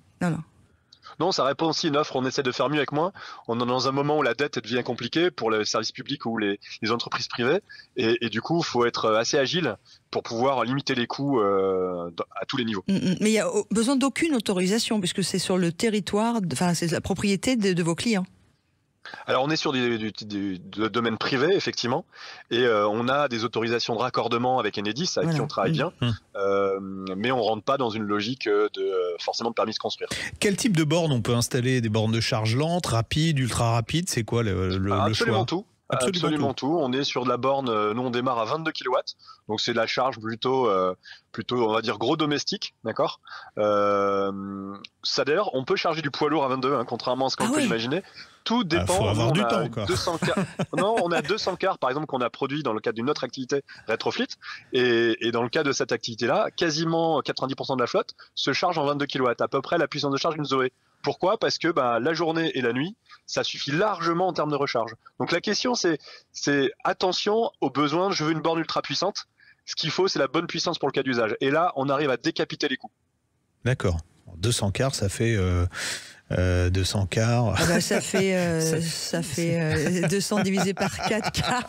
Non, ça répond aussi à une offre. On essaie de faire mieux avec moins. On est dans un moment où la dette devient compliquée pour les services publics ou les entreprises privées. Et du coup, il faut être assez agile pour pouvoir limiter les coûts à tous les niveaux. Mais il n'y a besoin d'aucune autorisation puisque c'est sur le territoire, c'est la propriété de vos clients. Alors on est sur du domaine privé effectivement et on a des autorisations de raccordement avec Enedis avec qui on travaille bien, mais on rentre pas dans une logique forcément de permis de construire. Quel type de bornes on peut installer? Des bornes de charge lente, rapide, ultra rapide? C'est quoi le Absolument choix? tout. Absolument tout. On est sur de la borne, nous on démarre à 22 kW, donc c'est de la charge plutôt on va dire gros domestique, d'accord. Ça d'ailleurs, on peut charger du poids lourd à 22, contrairement à ce qu'on peut imaginer. Tout dépend. Faut avoir du temps, quoi. 200 cars. Non, on a 200 cars par exemple qu'on a produit dans le cadre d'une autre activité Retroflit, et dans le cas de cette activité-là, quasiment 90% de la flotte se charge en 22 kW, à peu près la puissance de charge d'une Zoé. Pourquoi? Parce que la journée et la nuit, ça suffit largement en termes de recharge. Donc la question, c'est attention aux besoins. Je veux une borne ultra puissante. Ce qu'il faut, c'est la bonne puissance pour le cas d'usage. Et là, on arrive à décapiter les coûts. D'accord. 200 cars, ça fait 200 cars. Ça fait 200 divisé par 4 cars.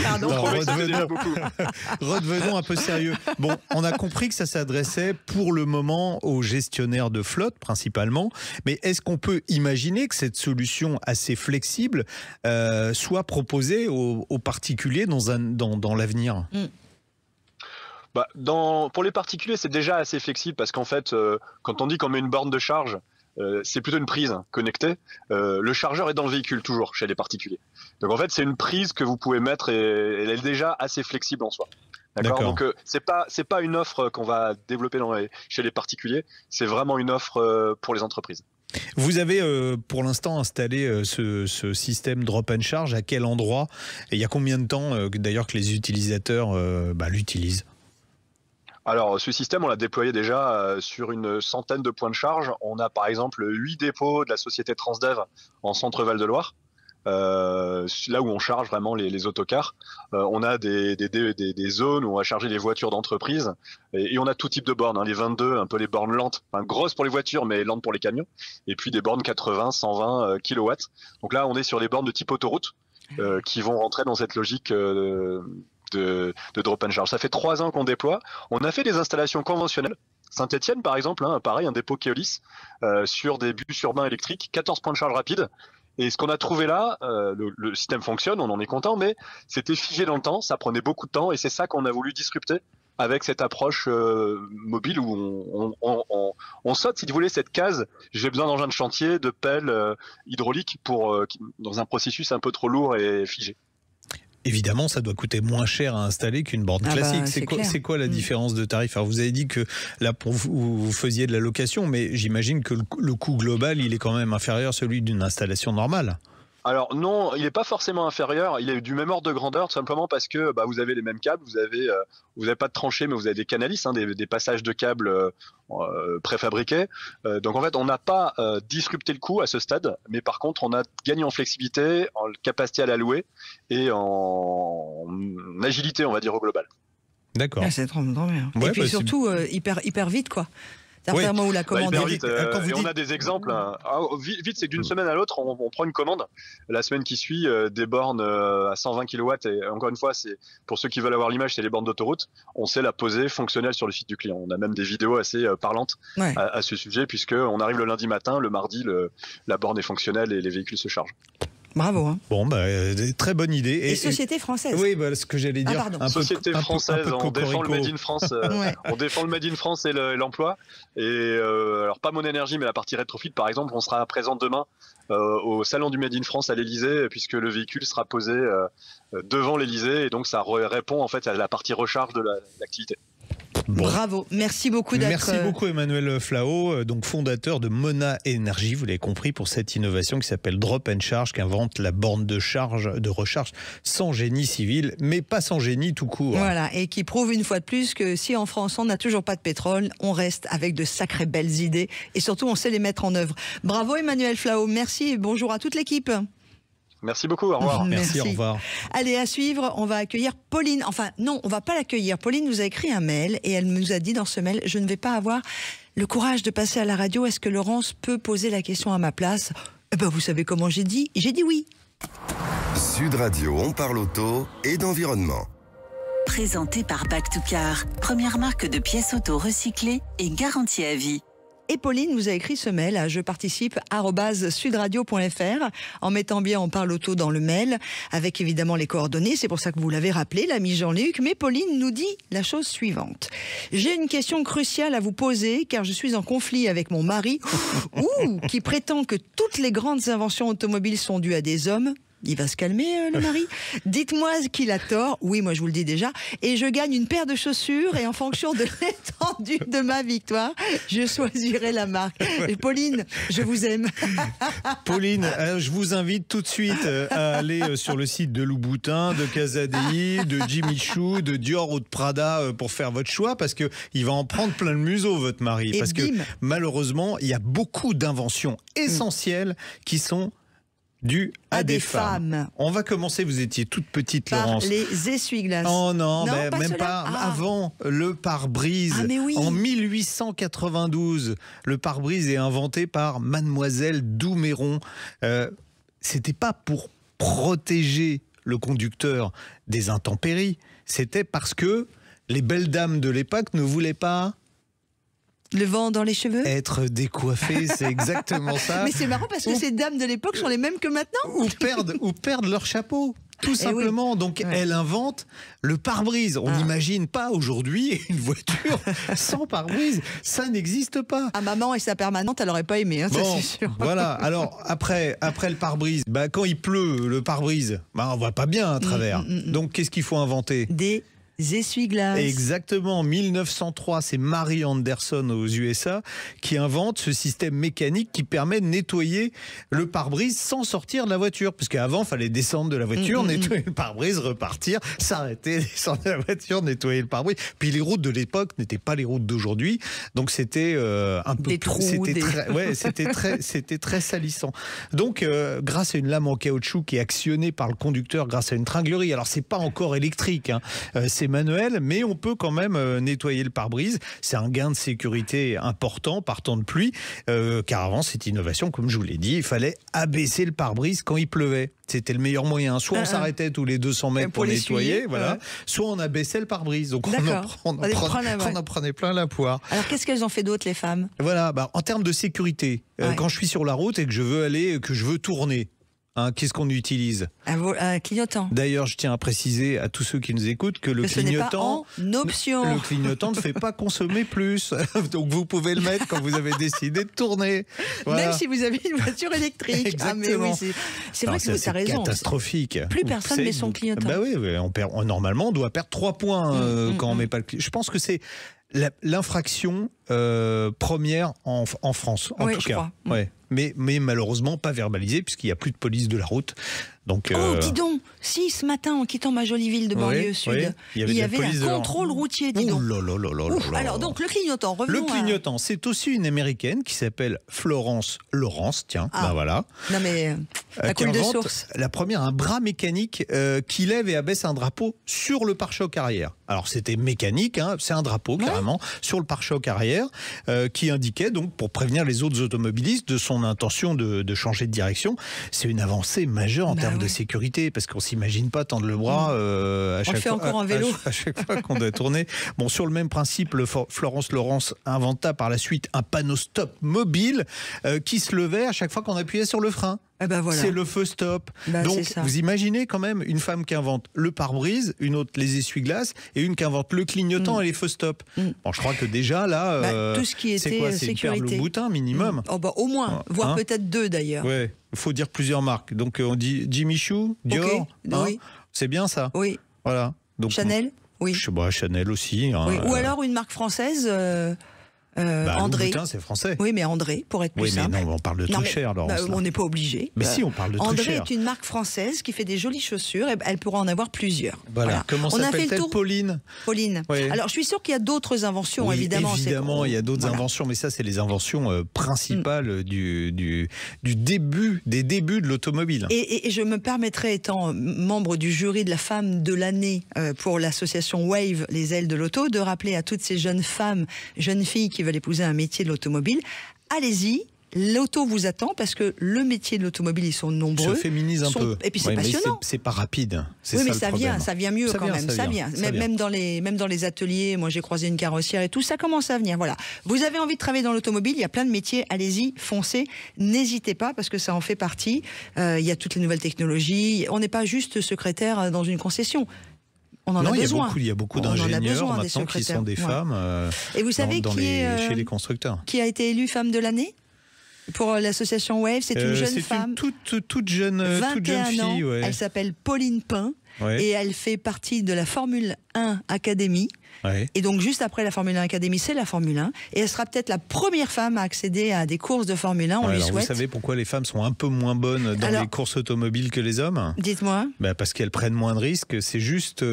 Pardon. Non, redevenons un peu sérieux. Bon, on a compris que ça s'adressait pour le moment aux gestionnaires de flotte principalement, mais est-ce qu'on peut imaginer que cette solution assez flexible soit proposée aux particuliers dans l'avenir? Pour les particuliers, c'est déjà assez flexible parce qu'en fait, quand on dit qu'on met une borne de charge, c'est plutôt une prise connectée. Le chargeur est dans le véhicule toujours chez les particuliers. Donc en fait, c'est une prise que vous pouvez mettre et elle est déjà assez flexible en soi. D'accord. Donc c'est pas une offre qu'on va développer chez les particuliers. C'est vraiment une offre pour les entreprises. Vous avez pour l'instant installé ce système drop and charge à quel endroit? Et il y a combien de temps d'ailleurs que les utilisateurs l'utilisent? Alors, ce système, on l'a déployé déjà sur une centaine de points de charge. On a par exemple 8 dépôts de la société Transdev en centre Val-de-Loire, là où on charge vraiment les autocars. On a des zones où on va charger les voitures d'entreprise et on a tout type de bornes, les 22, un peu les bornes lentes, grosses pour les voitures mais lentes pour les camions, et puis des bornes 80, 120 kW. Donc là, on est sur les bornes de type autoroute qui vont rentrer dans cette logique de drop and charge. Ça fait 3 ans qu'on déploie. On a fait des installations conventionnelles. Saint-Etienne, par exemple, pareil, un dépôt Keolis sur des bus urbains électriques, 14 points de charge rapide. Et ce qu'on a trouvé là, le système fonctionne, on en est content, mais c'était figé dans le temps, ça prenait beaucoup de temps, et c'est ça qu'on a voulu disrupter avec cette approche mobile où on saute, si vous voulez, cette case. J'ai besoin d'engins de chantier, de pelles hydrauliques dans un processus un peu trop lourd et figé. Évidemment, ça doit coûter moins cher à installer qu'une borne classique. C'est quoi la différence de tarif? Alors, vous avez dit que là, pour vous faisiez de la location, mais j'imagine que le coût global, il est quand même inférieur à celui d'une installation normale. Alors non, il n'est pas forcément inférieur, il est du même ordre de grandeur, tout simplement parce que vous avez les mêmes câbles, vous avez pas de tranchées, mais vous avez des canalis, des passages de câbles préfabriqués. Donc en fait, on n'a pas disrupté le coût à ce stade, mais par contre, on a gagné en flexibilité, en capacité à l'allouer et en agilité, on va dire, au global. D'accord. Ah, c'est trop bien. Ouais, et puis surtout, hyper vite, quoi. Oui. Où la commande hyper vite. Et on a des exemples. Vite, c'est que d'une semaine à l'autre, on prend une commande. La semaine qui suit, des bornes à 120 kW. Et encore une fois, c'est pour ceux qui veulent avoir l'image, c'est les bornes d'autoroute. On sait la poser fonctionnelle sur le site du client. On a même des vidéos assez parlantes à ce sujet, puisque on arrive le lundi matin, le mardi, la borne est fonctionnelle et les véhicules se chargent. Bravo. Hein. Bon, très bonne idée. Et société française. Oui, ce que j'allais dire. Société française, on défend le Made in France. On défend le Made in France et l'emploi. Et alors pas Mon Énergie, mais la partie rétrofit, par exemple, on sera présent demain au salon du Made in France à l'Elysée, puisque le véhicule sera posé devant l'Elysée, et donc ça répond en fait à la partie recharge de l'activité. Bon. Bravo, merci beaucoup d'être... Merci beaucoup Emmanuel Flao, donc fondateur de Mona Énergie, vous l'avez compris, pour cette innovation qui s'appelle Drop and Charge, qui invente la borne de recharge sans génie civil, mais pas sans génie tout court. Voilà, et qui prouve une fois de plus que si en France on n'a toujours pas de pétrole, on reste avec de sacrées belles idées, et surtout on sait les mettre en œuvre. Bravo Emmanuel Flao, merci et bonjour à toute l'équipe. Merci beaucoup, au revoir. Merci, au revoir. Allez, à suivre, on va accueillir Pauline. Enfin, non, on va pas l'accueillir. Pauline nous a écrit un mail et elle nous a dit dans ce mail, je ne vais pas avoir le courage de passer à la radio. Est-ce que Laurence peut poser la question à ma place ? Eh ben, vous savez comment j'ai dit ? J'ai dit oui. Sud Radio, on parle auto et d'environnement. Présenté par Back2Car, première marque de pièces auto recyclées et garantie à vie. Et Pauline nous a écrit ce mail à jeparticipe@sudradio.fr en mettant bien On parle auto dans le mail, avec évidemment les coordonnées. C'est pour ça que vous l'avez rappelé, l'ami Jean-Luc. Mais Pauline nous dit la chose suivante. J'ai une question cruciale à vous poser, car je suis en conflit avec mon mari, qui prétend que toutes les grandes inventions automobiles sont dues à des hommes. Il va se calmer, le mari. Dites-moi qu'il a tort. Oui, moi je vous le dis déjà. Et je gagne une paire de chaussures et en fonction de l'étendue de ma victoire, je choisirai la marque. Et Pauline, je vous aime. Pauline, je vous invite tout de suite à aller sur le site de Louboutin, de Casadei, de Jimmy Choo, de Dior ou de Prada pour faire votre choix, parce qu'il va en prendre plein le museau, votre mari. Et parce bim. que malheureusement, il y a beaucoup d'inventions essentielles qui sont dues à des femmes. On va commencer, vous étiez toute petite, par Laurence. les essuie-glaces. Oh non, pas même pas. Avant, le pare-brise. Ah, mais oui. En 1892, le pare-brise est inventé par Mademoiselle Douméron. C'était pas pour protéger le conducteur des intempéries, c'était parce que les belles dames de l'époque ne voulaient pas... Le vent dans les cheveux ? Être décoiffé, c'est exactement ça. Mais c'est marrant parce que ces dames de l'époque sont les mêmes que maintenant. Ou perdent leur chapeau. Tout simplement. Oui. Donc, elle invente le pare-brise. On n'imagine pas aujourd'hui une voiture sans pare-brise. Ça n'existe pas. Ah, maman et sa permanente, elle n'aurait pas aimé, ça c'est sûr. Voilà. Alors, après le pare-brise, quand il pleut, le pare-brise, on voit pas bien à travers. Donc, qu'est-ce qu'il faut inventer ? Des essuie-glaces. Exactement, en 1903, c'est Mary Anderson aux USA qui invente ce système mécanique qui permet de nettoyer le pare-brise sans sortir de la voiture. Parce qu'avant, il fallait descendre de la voiture, nettoyer le pare-brise, repartir, s'arrêter, descendre de la voiture, nettoyer le pare-brise. Puis les routes de l'époque n'étaient pas les routes d'aujourd'hui, donc c'était un peu... Des trous, c'était très salissant. Donc, grâce à une lame en caoutchouc qui est actionnée par le conducteur grâce à une tringlerie, alors c'est pas encore électrique, c'est manuel, mais on peut quand même nettoyer le pare-brise. C'est un gain de sécurité important par temps de pluie, car avant, cette innovation, comme je vous l'ai dit, il fallait abaisser le pare-brise quand il pleuvait. C'était le meilleur moyen. Soit on s'arrêtait tous les 200 mètres pour nettoyer, voilà. Soit on abaissait le pare-brise. Donc on en prenait plein la poire. Alors qu'est-ce qu'elles ont fait d'autre, les femmes ? Voilà, en termes de sécurité, quand je suis sur la route et que je veux tourner, qu'est-ce qu'on utilise ? Un clignotant. D'ailleurs, je tiens à préciser à tous ceux qui nous écoutent que le clignotant, ce n'est pas en option. Le clignotant ne fait pas consommer plus. Donc vous pouvez le mettre quand vous avez décidé de tourner. Voilà. Même si vous avez une voiture électrique. Exactement. Mais oui, c'est vrai que vous avez raison. C'est catastrophique. Plus personne met son clignotant. Normalement, on doit perdre 3 points quand on met pas le clignotant. Je pense que c'est l'infraction première en France, en tout cas. Ouais. mais malheureusement pas verbalisé puisqu'il n'y a plus de police de la route. Donc, dis donc, si ce matin, en quittant ma jolie ville de banlieue sud, il y avait un contrôle routier, dis donc. Alors donc, le clignotant, revenons. Le clignotant, c'est aussi une américaine qui s'appelle Florence Lawrence, tiens, voilà. Non mais, à coule de source. La première, un bras mécanique qui lève et abaisse un drapeau sur le pare-choc arrière. Alors c'était mécanique, c'est un drapeau carrément sur le pare-choc arrière qui indiquait donc pour prévenir les autres automobilistes de son intention de changer de direction. C'est une avancée majeure en termes de sécurité parce qu'on s'imagine pas tendre le bras à chaque fois qu'on doit tourner. Bon, sur le même principe, Florence Lawrence inventa par la suite un panneau stop mobile qui se levait à chaque fois qu'on appuyait sur le frein. Voilà. C'est le feu stop. Donc, vous imaginez quand même une femme qui invente le pare-brise, une autre les essuie-glaces et une qui invente le clignotant et les feux stop. Bon, je crois que déjà là, tout ce qui était c'est sécurité. une perle au boutin minimum. Au moins, voire peut-être 2 d'ailleurs. Ouais, il faut dire plusieurs marques. Donc on dit Jimmy Choo, Dior, oui. C'est bien ça. Oui. Voilà. Donc, Chanel, oui. Chanel aussi. Oui. Ou alors une marque française. André. Louboutin, c'est français. Oui, mais André, pour être plus simple. Mais non, on parle de trucs chers, Laurence. On n'est pas obligé. Mais si, on parle de trucs chers. André est une marque française qui fait des jolies chaussures et elle pourra en avoir plusieurs. Voilà. Comment s'appelle-t-elle? Pauline. Oui. Alors, je suis sûre qu'il y a d'autres inventions, évidemment. Évidemment, il y a d'autres inventions, mais ça, c'est les inventions principales des débuts de l'automobile. Et je me permettrai, étant membre du jury de la femme de l'année pour l'association Wave, les ailes de l'auto, de rappeler à toutes ces jeunes femmes, jeunes filles qui veulent épouser un métier de l'automobile, allez-y. L'auto vous attend parce que le métier de l'automobile, ils sont nombreux. Se féminise un peu. Et puis c'est passionnant. C'est pas rapide. Oui, mais ça vient mieux quand même. Ça vient. Même dans les ateliers, moi j'ai croisé une carrossière et tout, ça commence à venir. Voilà. Vous avez envie de travailler dans l'automobile, il y a plein de métiers, allez-y, foncez. N'hésitez pas parce que ça en fait partie. Il y a toutes les nouvelles technologies. On n'est pas juste secrétaire dans une concession. On en a besoin. Il y a beaucoup d'ingénieurs maintenant qui sont des femmes. Et vous savez chez les constructeurs. Qui a été élue femme de l'année pour l'association Wave? C'est une jeune femme. C'est une toute jeune fille. Ans. Elle s'appelle Pauline Pain et elle fait partie de la Formule 1 Academy. Et donc juste après la Formule 1 Academy, c'est la Formule 1 et elle sera peut-être la première femme à accéder à des courses de Formule 1. On lui souhaite. Vous savez pourquoi les femmes sont un peu moins bonnes dans les courses automobiles que les hommes? Dites-moi. Parce qu'elles prennent moins de risques. C'est juste,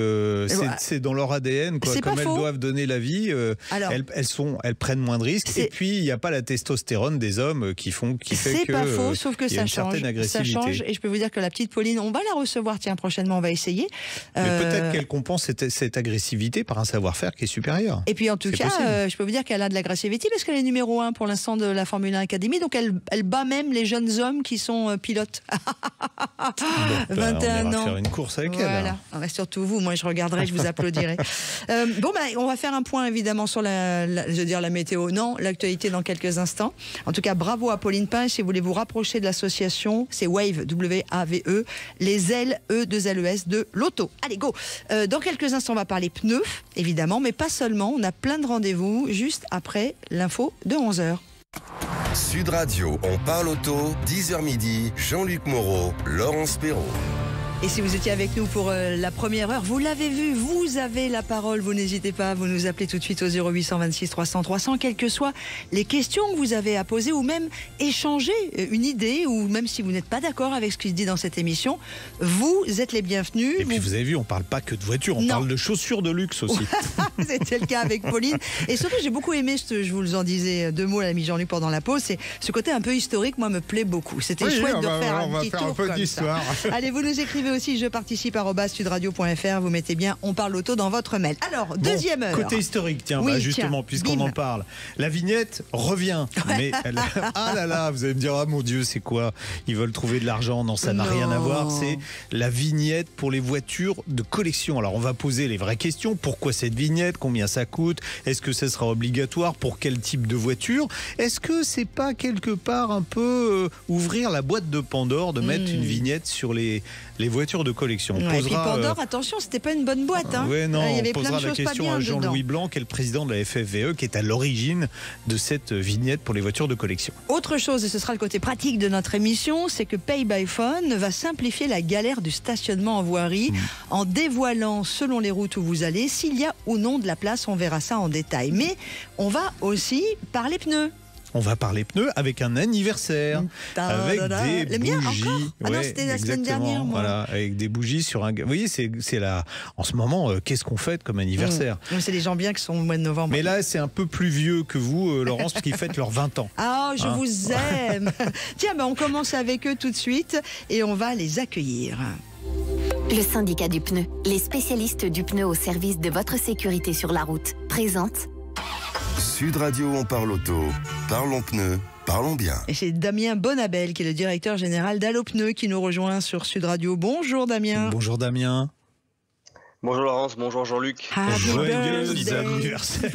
c'est dans leur ADN quoi. Comme elles doivent donner la vie, elles prennent moins de risques. Et puis il n'y a pas la testostérone des hommes qui fait que c'est pas faux, sauf que ça change. Ça change. Et je peux vous dire que la petite Pauline, on va la recevoir. Tiens, prochainement, on va essayer. Mais peut-être qu'elle compense cette agressivité par un savoir-faire qui est supérieur. Et puis en tout cas, je peux vous dire qu'elle a de l'agressivité parce qu'elle est numéro 1 pour l'instant de la Formule 1 Academy, donc elle bat même les jeunes hommes qui sont pilotes. 21 on ans. Faire une course avec elle. Voilà. Surtout vous, moi je regarderai, je vous applaudirai. On va faire un point évidemment sur la météo. Non, l'actualité dans quelques instants. En tout cas, bravo à Pauline Pain. Si vous voulez vous rapprocher de l'association, c'est Wave, W-A-V-E, les ailes, E-2-L-E-S de l'auto. Allez, go. Dans quelques instants, on va parler pneus, évidemment, mais pas seulement. On a plein de rendez-vous juste après l'info de 11h. Sud Radio, on parle auto, 10h midi, Jean-Luc Moreau, Laurence Perrault. Et si vous étiez avec nous pour la première heure, vous l'avez vu, vous avez la parole, vous n'hésitez pas, vous nous appelez tout de suite au 0826 300 300, quelles que soient les questions que vous avez à poser ou même échanger une idée ou même si vous n'êtes pas d'accord avec ce qui se dit dans cette émission, vous êtes les bienvenus. Et puis vous avez vu, on parle pas que de voitures, on parle de chaussures de luxe aussi. C'était le cas avec Pauline. Et surtout, j'ai beaucoup aimé, je vous en disais 2 mots à l'ami Jean-Luc pendant la pause, c'est ce côté un peu historique, moi me plaît beaucoup. C'était chouette de faire un petit tour comme ça. Allez, vous nous écrivez aussi, je participe @sudradio.fr, vous mettez bien on parle auto dans votre mail. Alors, deuxième heure. Côté historique, tiens, justement, puisqu'on en parle. La vignette revient. Mais ah là là, vous allez me dire, ah mon Dieu, c'est quoi? Ils veulent trouver de l'argent. Non, ça n'a rien à voir. C'est la vignette pour les voitures de collection. Alors, on va poser les vraies questions. Pourquoi cette vignette? Combien ça coûte? Est-ce que ça sera obligatoire? Pour quel type de voiture? Est-ce que c'est pas quelque part un peu ouvrir la boîte de Pandore de mettre une vignette sur les voitures de collection? Et puis Pandore, attention, c'était pas une bonne boîte. On posera la question à Jean-Louis Blanc, qui est le président de la FFVE, qui est à l'origine de cette vignette pour les voitures de collection. Autre chose, et ce sera le côté pratique de notre émission, c'est que Pay by Phone va simplifier la galère du stationnement en voirie en dévoilant, selon les routes où vous allez, s'il y a ou non de la place. On verra ça en détail. Mais on va aussi parler pneus. on va parler pneus avec un anniversaire, avec des bougies. Encore ah non, c'était la semaine dernière, moi. Voilà, avec des bougies sur un... Vous voyez, c'est là, en ce moment, qu'est-ce qu'on fête comme anniversaire? C'est des gens bien qui sont au mois de novembre. Mais là, c'est un peu plus vieux que vous, Laurence, parce qu'ils fêtent leurs 20 ans. Ah, je vous aime. Tiens, on commence avec eux tout de suite et on va les accueillir. Le syndicat du pneu, les spécialistes du pneu au service de votre sécurité sur la route, présente Sud Radio, on parle auto. Parlons pneus, parlons bien. Et c'est Damien Bonabel qui est le directeur général d'Allopneu qui nous rejoint sur Sud Radio. Bonjour Damien. Bonjour Damien. Bonjour Laurence, bonjour Jean-Luc. Joyeux anniversaire.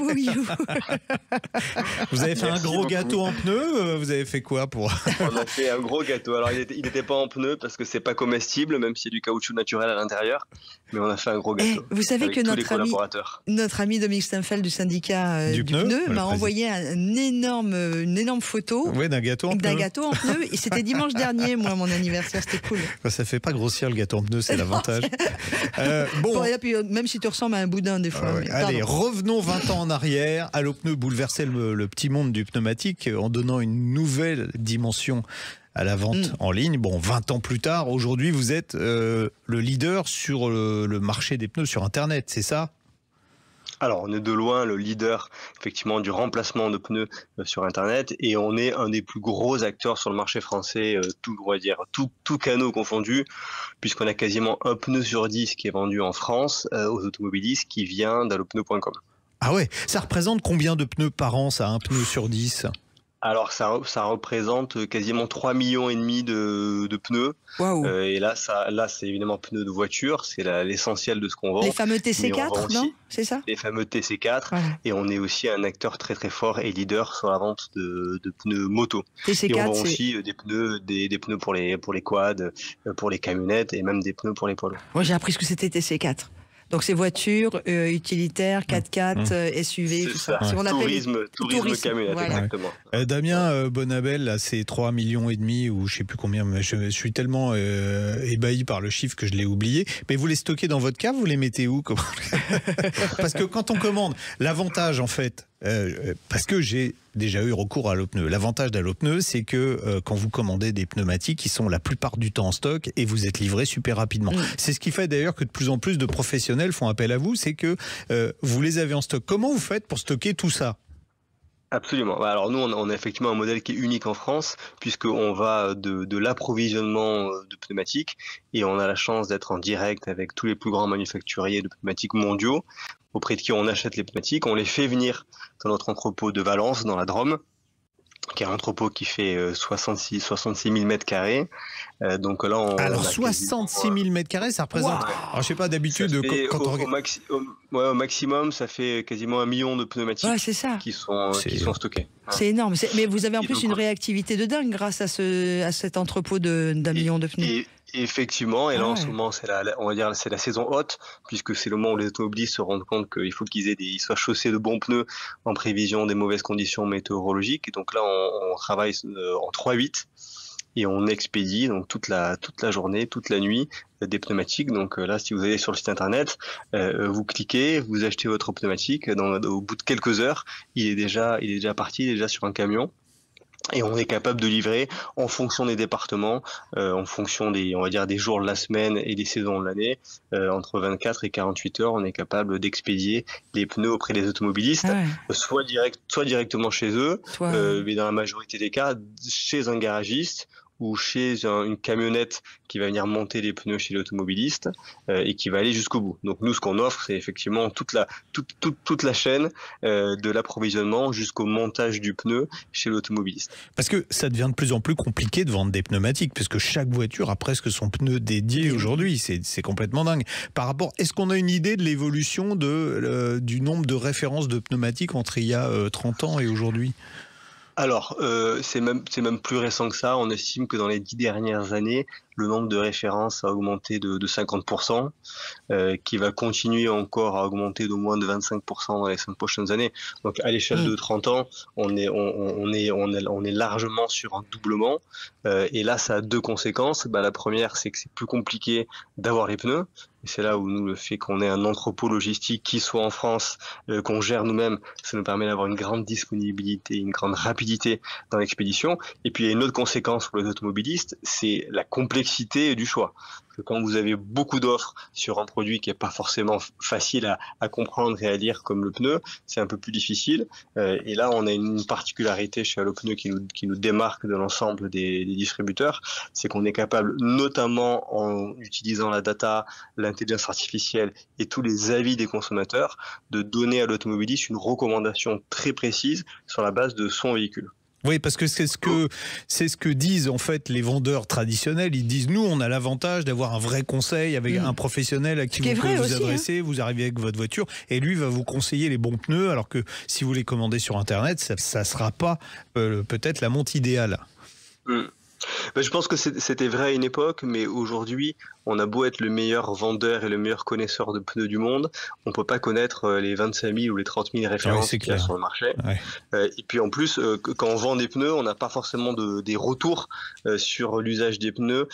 Vous avez fait un gros gâteau en pneu? Vous avez fait quoi pour... On a fait un gros gâteau. Alors il n'était pas en pneu parce que c'est pas comestible, même s'il y a du caoutchouc naturel à l'intérieur. Mais on a fait un gros gâteau. Vous savez que notre ami Dominique Steinfeld du syndicat du pneu m'a envoyé une énorme photo d'un gâteau en pneu. Et c'était dimanche dernier, moi, mon anniversaire. C'était cool. Ça fait pas grossir le gâteau en pneu, c'est l'avantage. Bon, puis, même si tu ressembles à un boudin des fois. Allez, revenons 20 ans en arrière. Allopneu bouleversait le petit monde du pneumatique en donnant une nouvelle dimension à la vente en ligne. Bon, 20 ans plus tard, aujourd'hui, vous êtes le leader sur le marché des pneus sur Internet, c'est ça ? Alors, on est de loin le leader, effectivement, du remplacement de pneus sur Internet, et on est un des plus gros acteurs sur le marché français, tout canaux confondus, puisqu'on a quasiment un pneu sur 10 qui est vendu en France aux automobilistes qui vient d'allopneu.com. Ah ouais, ça représente combien de pneus par an, ça, un pneu sur 10 ? Alors ça représente quasiment 3,5 millions de pneus. Wow. Et là c'est évidemment pneus de voiture, c'est l'essentiel de ce qu'on vend. Les fameux TC4, non ? C'est ça ? Les fameux TC4. Ouais. Et on est aussi un acteur très très fort et leader sur la vente de pneus moto. TC4, et on vend aussi des pneus pour les quads, pour les camionnettes et même des pneus pour les poids lourds. Moi j'ai appris ce que c'était TC4. Donc c'est voitures, utilitaires, 4x4, SUV, tout ça. Ouais. Tourisme camionnette, voilà. Exactement. Damien Bonabel, là, c'est 3,5 millions ou je sais plus combien, mais je suis tellement ébahi par le chiffre que je l'ai oublié. Mais vous les stockez dans votre cave, vous les mettez où? Parce que quand on commande, l'avantage en fait, parce que j'ai déjà eu recours à Allopneu. L'avantage d'Allopneu, c'est que quand vous commandez des pneumatiques, ils sont la plupart du temps en stock et vous êtes livré super rapidement. C'est ce qui fait d'ailleurs que de plus en plus de professionnels font appel à vous, c'est que vous les avez en stock. Comment vous faites pour stocker tout ça ? Absolument. Alors nous, on a effectivement un modèle qui est unique en France, puisqu'on va de l'approvisionnement de pneumatiques et on a la chance d'être en direct avec tous les plus grands manufacturiers de pneumatiques mondiaux, auprès de qui on achète les pneumatiques. On les fait venir dans notre entrepôt de Valence, dans la Drôme, qui est un entrepôt qui fait 66 000 mètres carrés. Donc là, alors 66 000 mètres carrés, ça représente... Wow. Alors, je sais pas, d'habitude, au maximum, ça fait quasiment 1 million de pneumatiques qui sont stockés. C'est énorme. Mais vous avez en plus une réactivité de dingue grâce à cet entrepôt d'1 million de pneus. Effectivement, et là en ce moment c'est la saison haute, puisque c'est le moment où les automobilistes se rendent compte qu'il faut qu'ils soient chaussés de bons pneus en prévision des mauvaises conditions météorologiques. Et donc là on travaille en 3/8 et on expédie donc toute la journée, toute la nuit des pneumatiques. Donc là, si vous allez sur le site internet, vous cliquez, vous achetez votre pneumatique, au bout de quelques heures, il est déjà parti, il est déjà sur un camion. Et on est capable de livrer en fonction des départements, en fonction des jours de la semaine et des saisons de l'année, entre 24 et 48 heures, on est capable d'expédier les pneus auprès des automobilistes, soit directement chez eux, mais dans la majorité des cas, chez un garagiste ou chez une camionnette qui va venir monter les pneus chez l'automobiliste et qui va aller jusqu'au bout. Donc nous, ce qu'on offre, c'est effectivement toute la chaîne de l'approvisionnement jusqu'au montage du pneu chez l'automobiliste. Parce que ça devient de plus en plus compliqué de vendre des pneumatiques, puisque chaque voiture a presque son pneu dédié aujourd'hui. C'est complètement dingue. Par rapport, est-ce qu'on a une idée de l'évolution du nombre de références de pneumatiques entre il y a 30 ans et aujourd'hui ? Alors, c'est même plus récent que ça. On estime que dans les 10 dernières années, le nombre de références a augmenté de 50%, qui va continuer encore à augmenter d'au moins de 25% dans les 5 prochaines années. Donc à l'échelle de 30 ans, on est largement sur un doublement. Et là, ça a 2 conséquences. La première, c'est que c'est plus compliqué d'avoir les pneus. Et c'est là où nous, le fait qu'on ait un entrepôt logistique qui soit en France, qu'on gère nous-mêmes, ça nous permet d'avoir une grande disponibilité, une grande rapidité dans l'expédition. Et puis il y a une autre conséquence pour les automobilistes, c'est la complexité du choix. Parce que quand vous avez beaucoup d'offres sur un produit qui n'est pas forcément facile à comprendre et à lire comme le pneu, c'est un peu plus difficile. Et là, on a une particularité chez Allopneu qui nous démarque de l'ensemble des distributeurs, c'est qu'on est capable, notamment en utilisant la data, l'intelligence artificielle et tous les avis des consommateurs, de donner à l'automobiliste une recommandation très précise sur la base de son véhicule. Oui, parce que c'est ce que disent en fait les vendeurs traditionnels. Ils disent, nous, on a l'avantage d'avoir un vrai conseil avec un professionnel à qui vous pouvez vous adresser. Vous arrivez avec votre voiture et lui va vous conseiller les bons pneus, alors que si vous les commandez sur Internet, ça sera pas peut-être la montre idéale. Je pense que c'était vrai à une époque, mais aujourd'hui, on a beau être le meilleur vendeur et le meilleur connaisseur de pneus du monde, on peut pas connaître les 25 000 ou les 30 000 références qu'il y a sur le marché. Ouais. Et puis en plus, quand on vend des pneus, on n'a pas forcément des retours sur l'usage des pneus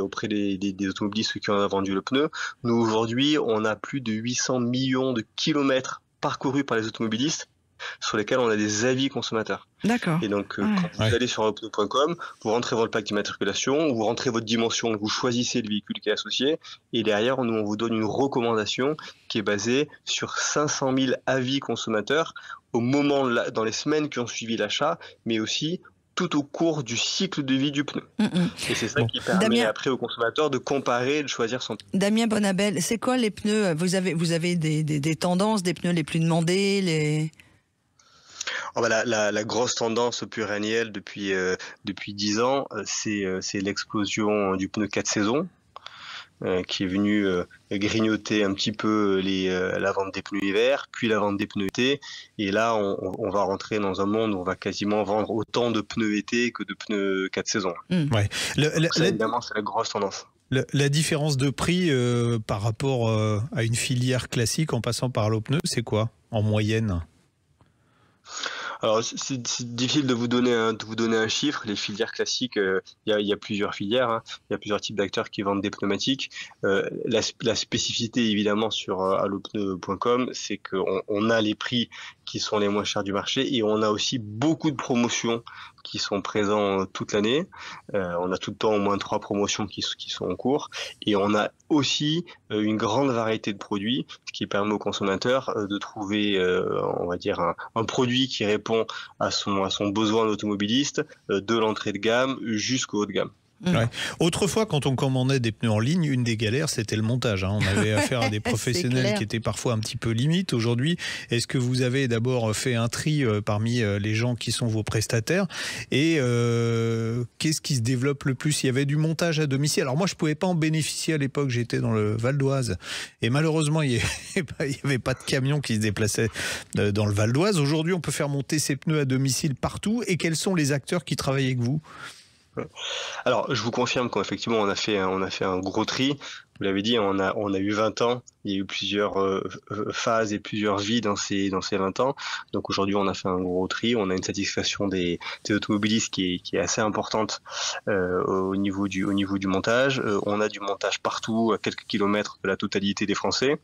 auprès des automobilistes qui ont vendu le pneu. Nous, aujourd'hui, on a plus de 800 millions de kilomètres parcourus par les automobilistes, sur lesquels on a des avis consommateurs. D'accord. Et donc, quand vous allez sur allopneu.com, vous rentrez votre plaque d'immatriculation, vous rentrez votre dimension, vous choisissez le véhicule qui est associé, et derrière, nous, on vous donne une recommandation qui est basée sur 500 000 avis consommateurs au moment, dans les semaines qui ont suivi l'achat, mais aussi tout au cours du cycle de vie du pneu. Et c'est ça qui permet après au consommateur de comparer et de choisir son pneu. Damien Bonabel, c'est quoi les pneus ? Vous avez des tendances, des pneus les plus demandés, La grosse tendance pluriannuelle depuis 10 ans, c'est l'explosion du pneu 4 saisons, qui est venu grignoter un petit peu la vente des pneus hiver, puis la vente des pneus été. Et là, on va rentrer dans un monde où on va quasiment vendre autant de pneus été que de pneus 4 saisons. Ouais. Évidemment, c'est la grosse tendance. La différence de prix par rapport à une filière classique en passant par Allopneu, c'est quoi en moyenne ? Alors, c'est difficile de vous donner un chiffre. Les filières classiques, il y a plusieurs filières, hein. Il y a plusieurs types d'acteurs qui vendent des pneumatiques. La spécificité, évidemment, sur allopneu.com, c'est qu'on a les prix qui sont les moins chers du marché et on a aussi beaucoup de promotions qui sont présents toute l'année. On a tout le temps au moins 3 promotions qui sont en cours et on a aussi une grande variété de produits, ce qui permet aux consommateurs de trouver, on va dire, un produit qui répond à son besoin d'automobiliste, de l'entrée de gamme jusqu'au haut de gamme. Ouais. Autrefois, quand on commandait des pneus en ligne, une des galères, c'était le montage. On avait affaire à des professionnels qui étaient parfois un petit peu limites. Aujourd'hui, est-ce que vous avez d'abord fait un tri parmi les gens qui sont vos prestataires ? Et qu'est-ce qui se développe le plus ? Il y avait du montage à domicile. Alors moi, je ne pouvais pas en bénéficier à l'époque. J'étais dans le Val d'Oise. Et malheureusement, il n'y avait pas de camion qui se déplaçait dans le Val d'Oise. Aujourd'hui, on peut faire monter ses pneus à domicile partout. Et quels sont les acteurs qui travaillent avec vous ? Alors, je vous confirme qu'effectivement, on a fait un gros tri. Vous l'avez dit, on a eu 20 ans. Il y a eu plusieurs phases et plusieurs vies dans ces 20 ans. Donc aujourd'hui, on a fait un gros tri. On a une satisfaction des automobilistes qui est assez importante au niveau du montage. On a du montage partout, à quelques kilomètres de la totalité des Français.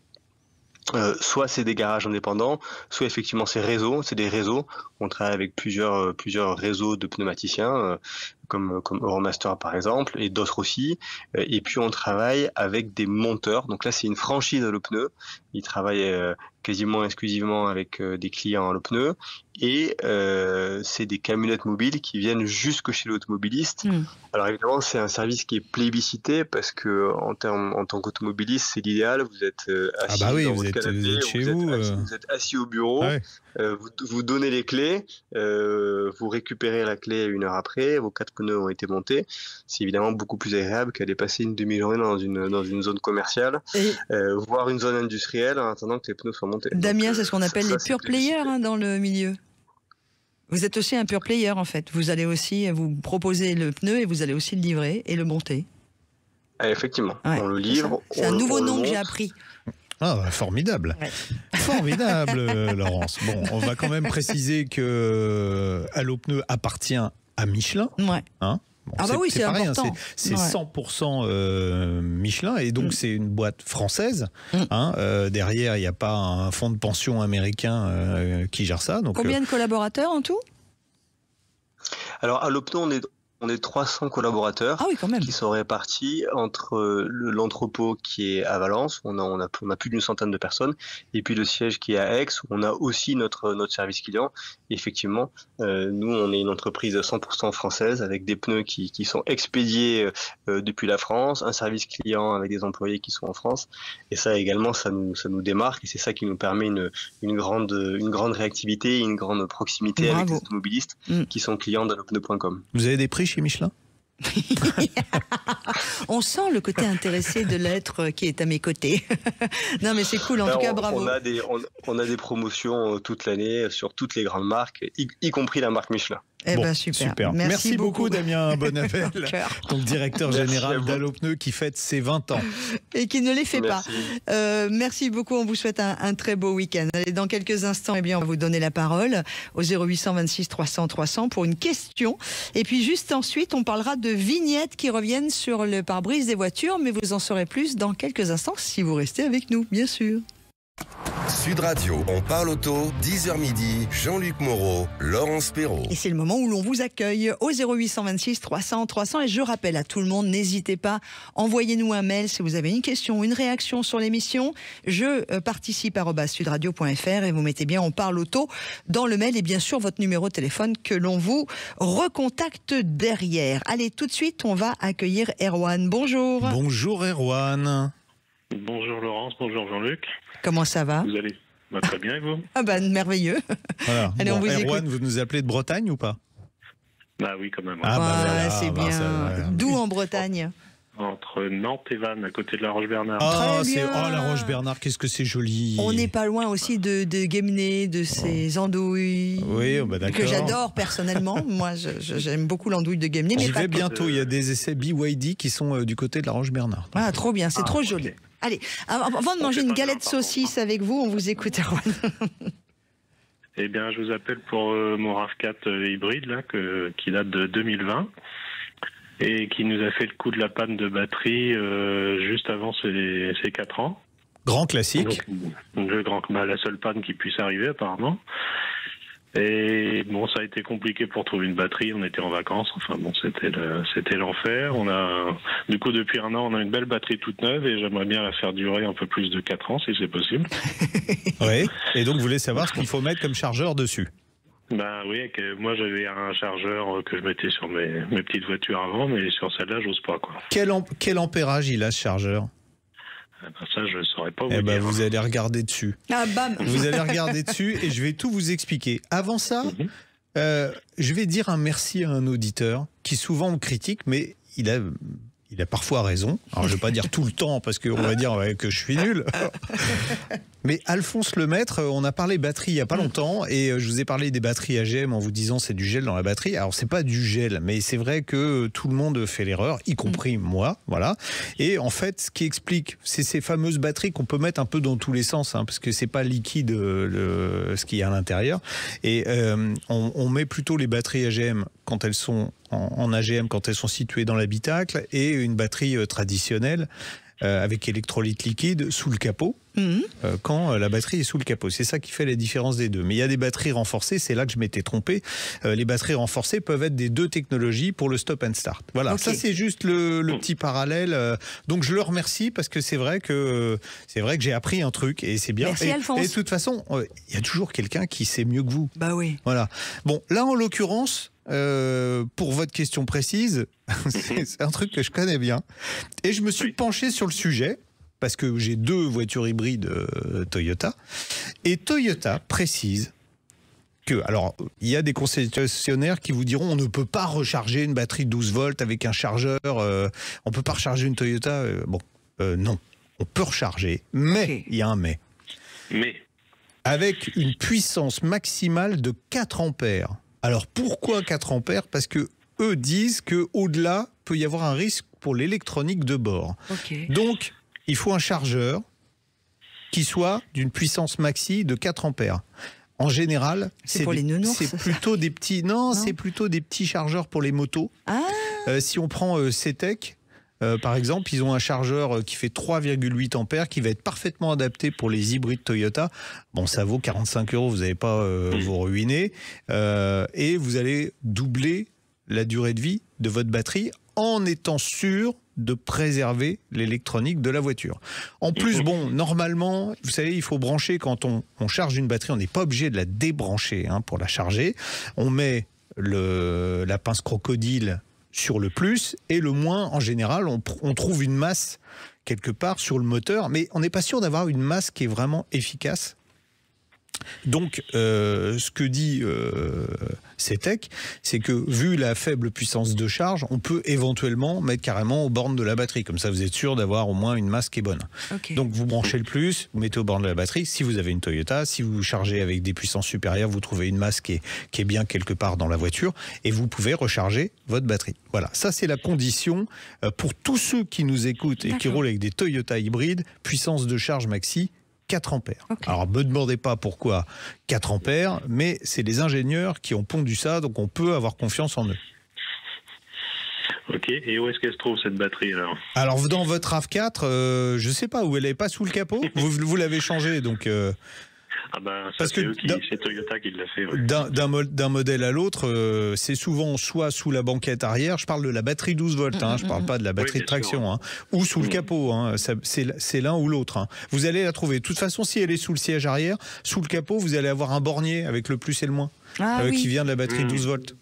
Soit c'est des garages indépendants, soit effectivement c'est des réseaux. On travaille avec plusieurs réseaux de pneumaticiens, comme Euromaster par exemple, et d'autres aussi. Et puis on travaille avec des monteurs. Donc là c'est une franchise Allopneu. Ils travaillent quasiment exclusivement avec des clients Allopneu. Et c'est des camionnettes mobiles qui viennent jusque chez l'automobiliste. Alors évidemment, c'est un service qui est plébiscité parce que en tant qu'automobiliste, c'est l'idéal. Vous êtes assis dans votre canapé, vous êtes assis au bureau, vous donnez les clés, vous récupérez la clé 1 heure après, vos 4 pneus ont été montés. C'est évidemment beaucoup plus agréable qu'aller passer une demi-journée dans une zone commerciale, voire une zone industrielle en attendant que les pneus soient montés. Damien, c'est ce qu'on appelle les pure players dans le milieu. Vous êtes aussi un pure player en fait. Vous allez aussi vous proposer le pneu et vous allez aussi le livrer et le monter. Effectivement, Ouais, on le livre. C'est un nouveau nom que j'ai appris. Ah, formidable. Ouais. Formidable, Laurence. Bon, on va quand même préciser que Allopneus appartient à Michelin. Ouais. Hein, bon, ah bah oui, c'est pareil, important. C'est 100% Michelin et donc c'est une boîte française. Derrière, il n'y a pas un fonds de pension américain qui gère ça. Donc, combien de collaborateurs en tout? Alors, à Allopneus, on est 300 collaborateurs qui sont répartis entre l'entrepôt qui est à Valence, on a plus d'une centaine de personnes, et puis le siège qui est à Aix, où on a aussi notre service client. Et effectivement, nous, on est une entreprise 100% française avec des pneus qui sont expédiés depuis la France, un service client avec des employés qui sont en France. Et ça également, ça nous démarque et c'est ça qui nous permet une grande réactivité, une grande proximité avec les automobilistes qui sont clients d'allopneus.com. Vous avez des prix chez Michelin? On sent le côté intéressé de l'être qui est à mes côtés. Non mais c'est cool, en tout cas bravo. On a des promotions toute l'année sur toutes les grandes marques, y compris la marque Michelin. Eh ben super. Merci beaucoup Damien Bonnavel, donc directeur général d'Allopneus qui fête ses 20 ans. Et qui ne les fait pas. Merci beaucoup, on vous souhaite un très beau week-end. Allez, dans quelques instants, on va vous donner la parole au 0826 300 300 pour une question. Et puis juste ensuite, on parlera de vignettes qui reviennent sur le pare-brise des voitures, mais vous en saurez plus dans quelques instants si vous restez avec nous, bien sûr. Sud Radio, on parle auto, 10h midi, Jean-Luc Moreau, Laurence Perrault. Et c'est le moment où l'on vous accueille au 0826 300 300. Et je rappelle à tout le monde, n'hésitez pas, envoyez-nous un mail si vous avez une question, une réaction sur l'émission. Je participe @sudradio.fr et vous mettez bien on parle auto dans le mail et bien sûr votre numéro de téléphone que l'on vous recontacte derrière. Allez, tout de suite, on va accueillir Erwan. Bonjour. Bonjour Erwan. Bonjour Laurence, bonjour Jean-Luc. Comment ça va? Vous allez très bien et vous? Ah bah merveilleux. Voilà. Allez, on vous Erwan, écoute. vous nous appelez de Bretagne ou pas? Bah oui, quand même. Ah bah voilà, c'est bien. D'où en Bretagne? Entre Nantes et Vannes, à côté de la Roche-Bernard. Ah, la Roche-Bernard, qu'est-ce que c'est joli. On n'est pas loin aussi de Guémené, de ses andouilles. Oui, bah d'accord. Que j'adore personnellement. Moi, j'aime beaucoup l'andouille de Guémené. J'y vais bientôt, il y a des essais BYD qui sont du côté de la Roche-Bernard. Ah, trop bien, c'est trop joli. Allez, avant de manger une galette saucisse avec vous, on vous écoute, Erwan. Eh bien, je vous appelle pour mon RAV4 hybride, là, qui date de 2020. Et qui nous a fait le coup de la panne de batterie juste avant ses 4 ans. Grand classique. Donc, la seule panne qui puisse arriver apparemment. Et bon, ça a été compliqué pour trouver une batterie. On était en vacances. Enfin bon, c'était l'enfer. Du coup, depuis 1 an, on a une belle batterie toute neuve et j'aimerais bien la faire durer un peu plus de 4 ans si c'est possible. Oui. Et donc, vous voulez savoir ce qu'il faut mettre comme chargeur dessus? Bah oui, moi j'avais un chargeur que je mettais sur mes petites voitures avant, mais sur celle-là, j'ose pas quoi. Quel ampérage il a ce chargeur? Ça, je ne saurais pas vous dire. Vous allez regarder dessus. Ah, bam. Vous allez regarder dessus et je vais tout vous expliquer. Avant ça, je vais dire un merci à un auditeur qui souvent me critique, mais il a parfois raison. Alors, je ne vais pas dire tout le temps parce qu'on va dire que je suis nul. Mais Alphonse Lemaître, on a parlé batterie il n'y a pas longtemps et je vous ai parlé des batteries AGM en vous disant c'est du gel dans la batterie. Alors, c'est pas du gel, mais c'est vrai que tout le monde fait l'erreur, y compris moi. Voilà. Et en fait, ce qui explique, c'est ces fameuses batteries qu'on peut mettre un peu dans tous les sens, parce que c'est pas liquide ce qu'il y a à l'intérieur. Et on met plutôt les batteries AGM quand elles sont en AGM, quand elles sont situées dans l'habitacle, et une batterie traditionnelle avec électrolyte liquide sous le capot, quand la batterie est sous le capot. C'est ça qui fait la différence des deux. Mais il y a des batteries renforcées, c'est là que je m'étais trompé. Les batteries renforcées peuvent être des deux technologies pour le stop and start. Voilà, okay. Ça c'est juste le petit parallèle. Donc je le remercie parce que c'est vrai que j'ai appris un truc et c'est bien. Merci Alphonse. Et de toute façon, il y a toujours quelqu'un qui sait mieux que vous. Bah oui. Voilà. Bon, là en l'occurrence, pour votre question précise, c'est un truc que je connais bien. Et je me suis penché sur le sujet, parce que j'ai 2 voitures hybrides Toyota. Et Toyota précise que, alors, il y a des concessionnaires qui vous diront on ne peut pas recharger une batterie de 12 volts avec un chargeur, on ne peut pas recharger une Toyota. Non, on peut recharger, mais il y a un mais. Avec une puissance maximale de 4 ampères. Alors pourquoi 4 ampères? Parce que eux disent qu'au-delà, peut y avoir un risque pour l'électronique de bord. Okay. Donc, il faut un chargeur qui soit d'une puissance maxi de 4 ampères. En général, c'est plutôt des petits. Non, c'est plutôt des petits chargeurs pour les motos. Si on prend CETEC, par exemple, ils ont un chargeur qui fait 3,8 ampères qui va être parfaitement adapté pour les hybrides Toyota. Bon, ça vaut 45 €, vous n'allez pas vous ruiner. Et vous allez doubler la durée de vie de votre batterie en étant sûr de préserver l'électronique de la voiture. En plus, bon, normalement, vous savez, il faut brancher quand on charge une batterie, on n'est pas obligé de la débrancher pour la charger. On met la pince crocodile sur le plus et le moins, en général, on trouve une masse quelque part sur le moteur, mais on n'est pas sûr d'avoir une masse qui est vraiment efficace. Donc, ce que dit CETEC, c'est que vu la faible puissance de charge, on peut éventuellement mettre carrément aux bornes de la batterie. Comme ça, vous êtes sûr d'avoir au moins une masse qui est bonne. Okay. Donc, vous branchez le plus, vous mettez aux bornes de la batterie. Si vous avez une Toyota, si vous chargez avec des puissances supérieures, vous trouvez une masse qui est bien quelque part dans la voiture et vous pouvez recharger votre batterie. Voilà, ça c'est la condition pour tous ceux qui nous écoutent et qui roulent avec des Toyota hybrides, puissance de charge maxi 4 ampères. Okay. Alors, ne me demandez pas pourquoi 4 ampères, mais c'est les ingénieurs qui ont pondu ça, donc on peut avoir confiance en eux. Ok, et où est-ce qu'elle se trouve cette batterie alors, dans votre RAV4, je ne sais pas, où elle n'est pas sous le capot. Vous l'avez changé, donc... Ah ben, ça c'est Toyota qui l'a fait. Ouais. D'un modèle à l'autre, c'est souvent soit sous la banquette arrière, je parle de la batterie 12 volts, je ne parle pas de la batterie de traction, ou sous le capot, c'est l'un ou l'autre. Vous allez la trouver. De toute façon, si elle est sous le siège arrière, sous le capot, vous allez avoir un bornier avec le plus et le moins, qui vient de la batterie 12 volts.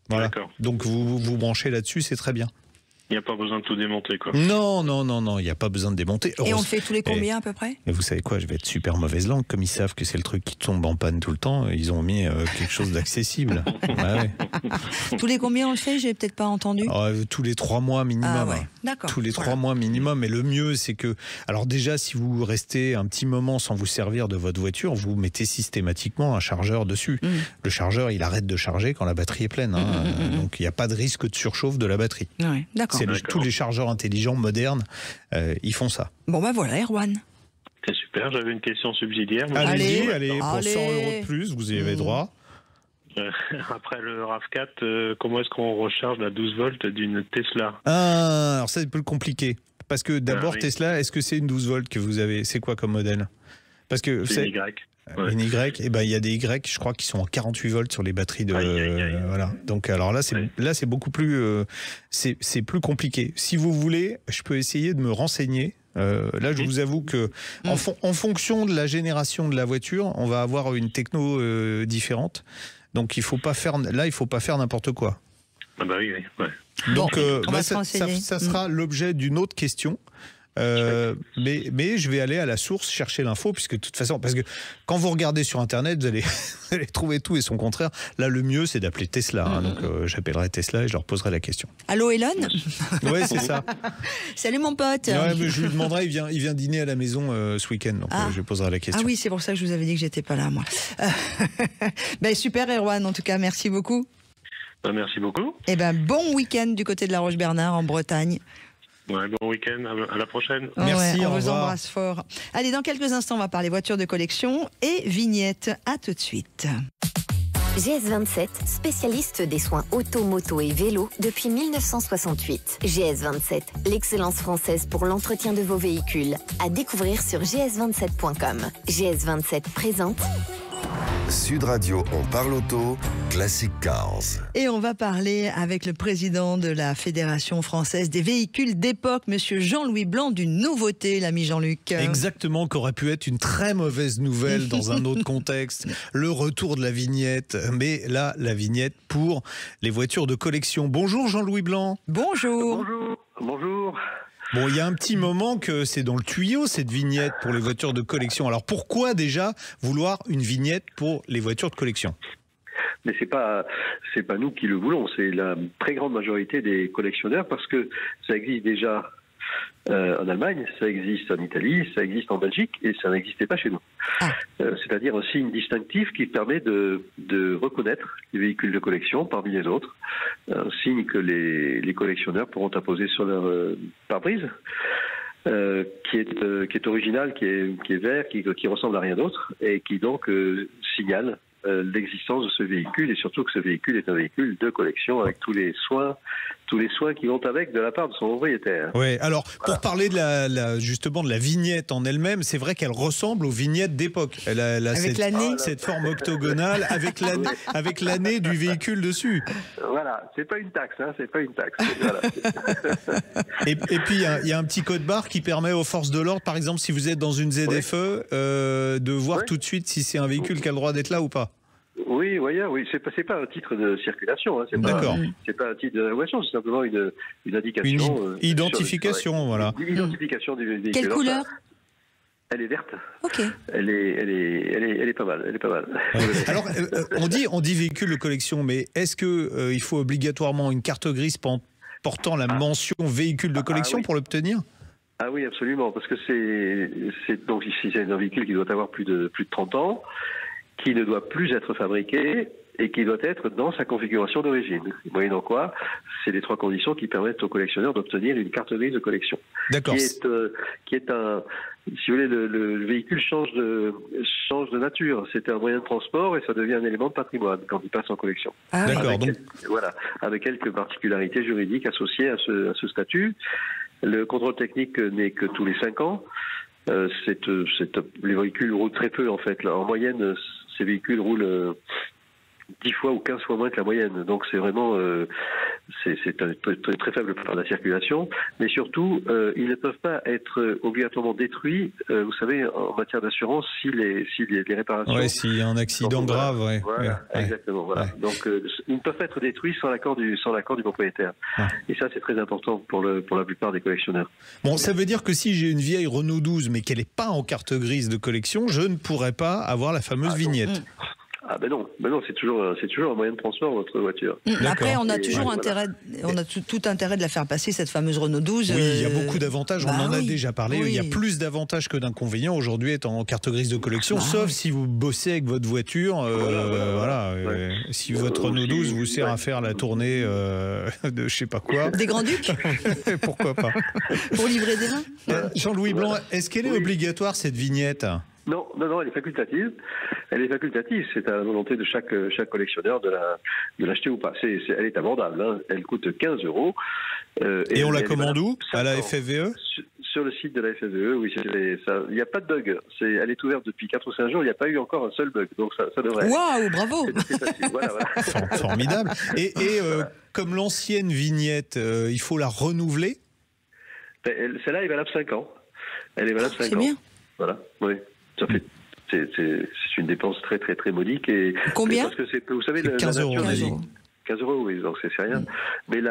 Voilà. Donc vous branchez là-dessus, c'est très bien. Il n'y a pas besoin de tout démonter, quoi. Non, il n'y a pas besoin de démonter. Et on le fait tous les combien à peu près? Et vous savez quoi, je vais être super mauvaise langue, comme ils savent que c'est le truc qui tombe en panne tout le temps, ils ont mis quelque chose d'accessible. Tous les combien on le fait? J'ai peut-être pas entendu. Tous les 3 mois minimum. D'accord. Tous les 3 mois minimum. Et le mieux, c'est que... Alors déjà, si vous restez un petit moment sans vous servir de votre voiture, vous mettez systématiquement un chargeur dessus. Le chargeur, il arrête de charger quand la batterie est pleine. Donc il n'y a pas de risque de surchauffe de la batterie. D'accord. Tous les chargeurs intelligents modernes, ils font ça. Bon ben voilà, Erwan. C'est super, j'avais une question subsidiaire. Allez, pour 100 € de plus, vous y avez droit. Après le RAV4, comment est-ce qu'on recharge la 12 volts d'une Tesla? Alors ça, c'est plus compliqué. Parce que d'abord, Tesla, est-ce que c'est une 12 volts que vous avez? C'est quoi comme modèle? Parce que c'est une Y. Une Y, et il y a des Y, je crois, qui sont en 48 volts sur les batteries de. Voilà. Donc alors là, c'est beaucoup plus, c'est plus compliqué. Si vous voulez, je peux essayer de me renseigner. Là, je vous avoue que en fonction de la génération de la voiture, on va avoir une techno différente. Donc il faut pas faire n'importe quoi. Ah bah oui. Donc ça sera l'objet d'une autre question. Mais je vais aller à la source chercher l'info, puisque de toute façon, parce que quand vous regardez sur Internet, vous allez trouver tout et son contraire. Là, le mieux, c'est d'appeler Tesla. Donc, j'appellerai Tesla et je leur poserai la question. Allô, Elon? Oui, c'est ça. Salut, mon pote. Ouais, mais je lui demanderai, il vient dîner à la maison ce week-end, donc je lui poserai la question. Ah oui, c'est pour ça que je vous avais dit que j'étais pas là, moi. Super, Erwan, en tout cas, merci beaucoup. Merci beaucoup. Et bon week-end du côté de la Roche-Bernard, en Bretagne. Ouais, bon week-end, à la prochaine. Merci, on vous embrasse fort. Allez, dans quelques instants, on va parler voitures de collection et vignettes. À tout de suite. GS27, spécialiste des soins auto, moto et vélo depuis 1968. GS27, l'excellence française pour l'entretien de vos véhicules. À découvrir sur gs27.com. GS27 présente... Sud Radio, on parle auto, Classic Cars. Et on va parler avec le président de la Fédération française des véhicules d'époque, monsieur Jean-Louis Blanc, d'une nouveauté, l'ami Jean-Luc. Exactement, qu'aurait pu être une très mauvaise nouvelle dans un autre contexte, le retour de la vignette. Mais là, la vignette pour les voitures de collection. Bonjour Jean-Louis Blanc. Bonjour. Bonjour. Bon, il y a un petit moment que c'est dans le tuyau, cette vignette pour les voitures de collection. Alors pourquoi déjà vouloir une vignette pour les voitures de collection? Mais c'est pas nous qui le voulons, c'est la très grande majorité des collectionneurs, parce que ça existe déjà en Allemagne, ça existe en Italie, ça existe en Belgique et ça n'existait pas chez nous. C'est-à-dire un signe distinctif qui permet de reconnaître les véhicules de collection parmi les autres. Un signe que les collectionneurs pourront apposer sur leur pare-brise. Qui est original, qui est vert, qui ressemble à rien d'autre et qui donc signale l'existence de ce véhicule et surtout que ce véhicule est un véhicule de collection avec tous les soins qui vont avec de la part de son propriétaire. Oui, alors pour parler de justement de la vignette en elle-même, c'est vrai qu'elle ressemble aux vignettes d'époque. Elle a cette forme octogonale avec l'année du véhicule dessus. Voilà, c'est pas une taxe, c'est pas une taxe. Voilà. et puis il y a un petit code barre qui permet aux forces de l'ordre, par exemple, si vous êtes dans une ZFE, de voir tout de suite si c'est un véhicule qui a le droit d'être là ou pas. Oui, c'est pas un titre de circulation, c'est pas un titre de navigation, c'est simplement une indication. Une identification, voilà. Une identification du véhicule. Quelle couleur ? Elle est verte. Ok. Elle est pas mal. Ouais. Alors, on dit véhicule de collection, mais est-ce que il faut obligatoirement une carte grise portant la mention véhicule de collection pour l'obtenir ? Ah oui, absolument, parce que donc ici c'est un véhicule qui doit avoir plus de 30 ans. Qui ne doit plus être fabriqué et qui doit être dans sa configuration d'origine. Moyennant quoi, c'est les 3 conditions qui permettent aux collectionneurs d'obtenir une carte grise de collection. D'accord. Qui est un, si vous voulez, le véhicule change de nature. C'est un moyen de transport et ça devient un élément de patrimoine quand il passe en collection. Ah, d'accord. Avec quelques particularités juridiques associées à ce statut. Le contrôle technique n'est que tous les 5 ans. Les véhicules roulent très peu en fait. En moyenne, ces véhicules roulent 10 fois ou 15 fois moins que la moyenne. Donc c'est vraiment c'est très faible par la circulation. Mais surtout, ils ne peuvent pas être obligatoirement détruits. Vous savez, en matière d'assurance, si les réparations. Oui, s'il y a un accident grave, ouais. Voilà, exactement. Voilà. Ouais. Donc ils ne peuvent pas être détruits sans l'accord du propriétaire. Ouais. Et ça, c'est très important pour la plupart des collectionneurs. Bon, ça veut dire que si j'ai une vieille Renault 12, mais qu'elle n'est pas en carte grise de collection, je ne pourrais pas avoir la fameuse vignette. Ah ben non, c'est toujours un moyen de transport votre voiture. Après, on a toujours on a tout intérêt de la faire passer, cette fameuse Renault 12. Oui, il y a beaucoup d'avantages, on en a déjà parlé. Oui. Il y a plus d'avantages que d'inconvénients aujourd'hui étant en carte grise de collection, sauf si vous bossez avec votre voiture. Si votre Renault 12 vous sert à faire la tournée de je sais pas quoi. Des Grands-Ducs. Pourquoi pas. Pour livrer des vins. Jean-Louis Blanc, est-ce qu'elle est obligatoire cette vignette ? Non, elle est facultative. C'est à la volonté de chaque collectionneur de l'acheter ou pas. Elle est abordable. Elle coûte 15 €. Et on la commande où ? À la FFVE ? Sur le site de la FFVE, oui. Il n'y a pas de bug. Elle est ouverte depuis 4 ou 5 jours. Il n'y a pas eu encore un seul bug. Donc ça devrait. Waouh, bravo. C'est facile. Voilà. Formidable. Et comme l'ancienne vignette, il faut la renouveler ? Celle-là est valable 5 ans. Elle est valable 5 ans. C'est bien. Voilà. Oui. Ça fait. C'est une dépense très très très modique et combien ? Parce que vous savez 15 €. 15 €, oui, donc c'est rien. Mais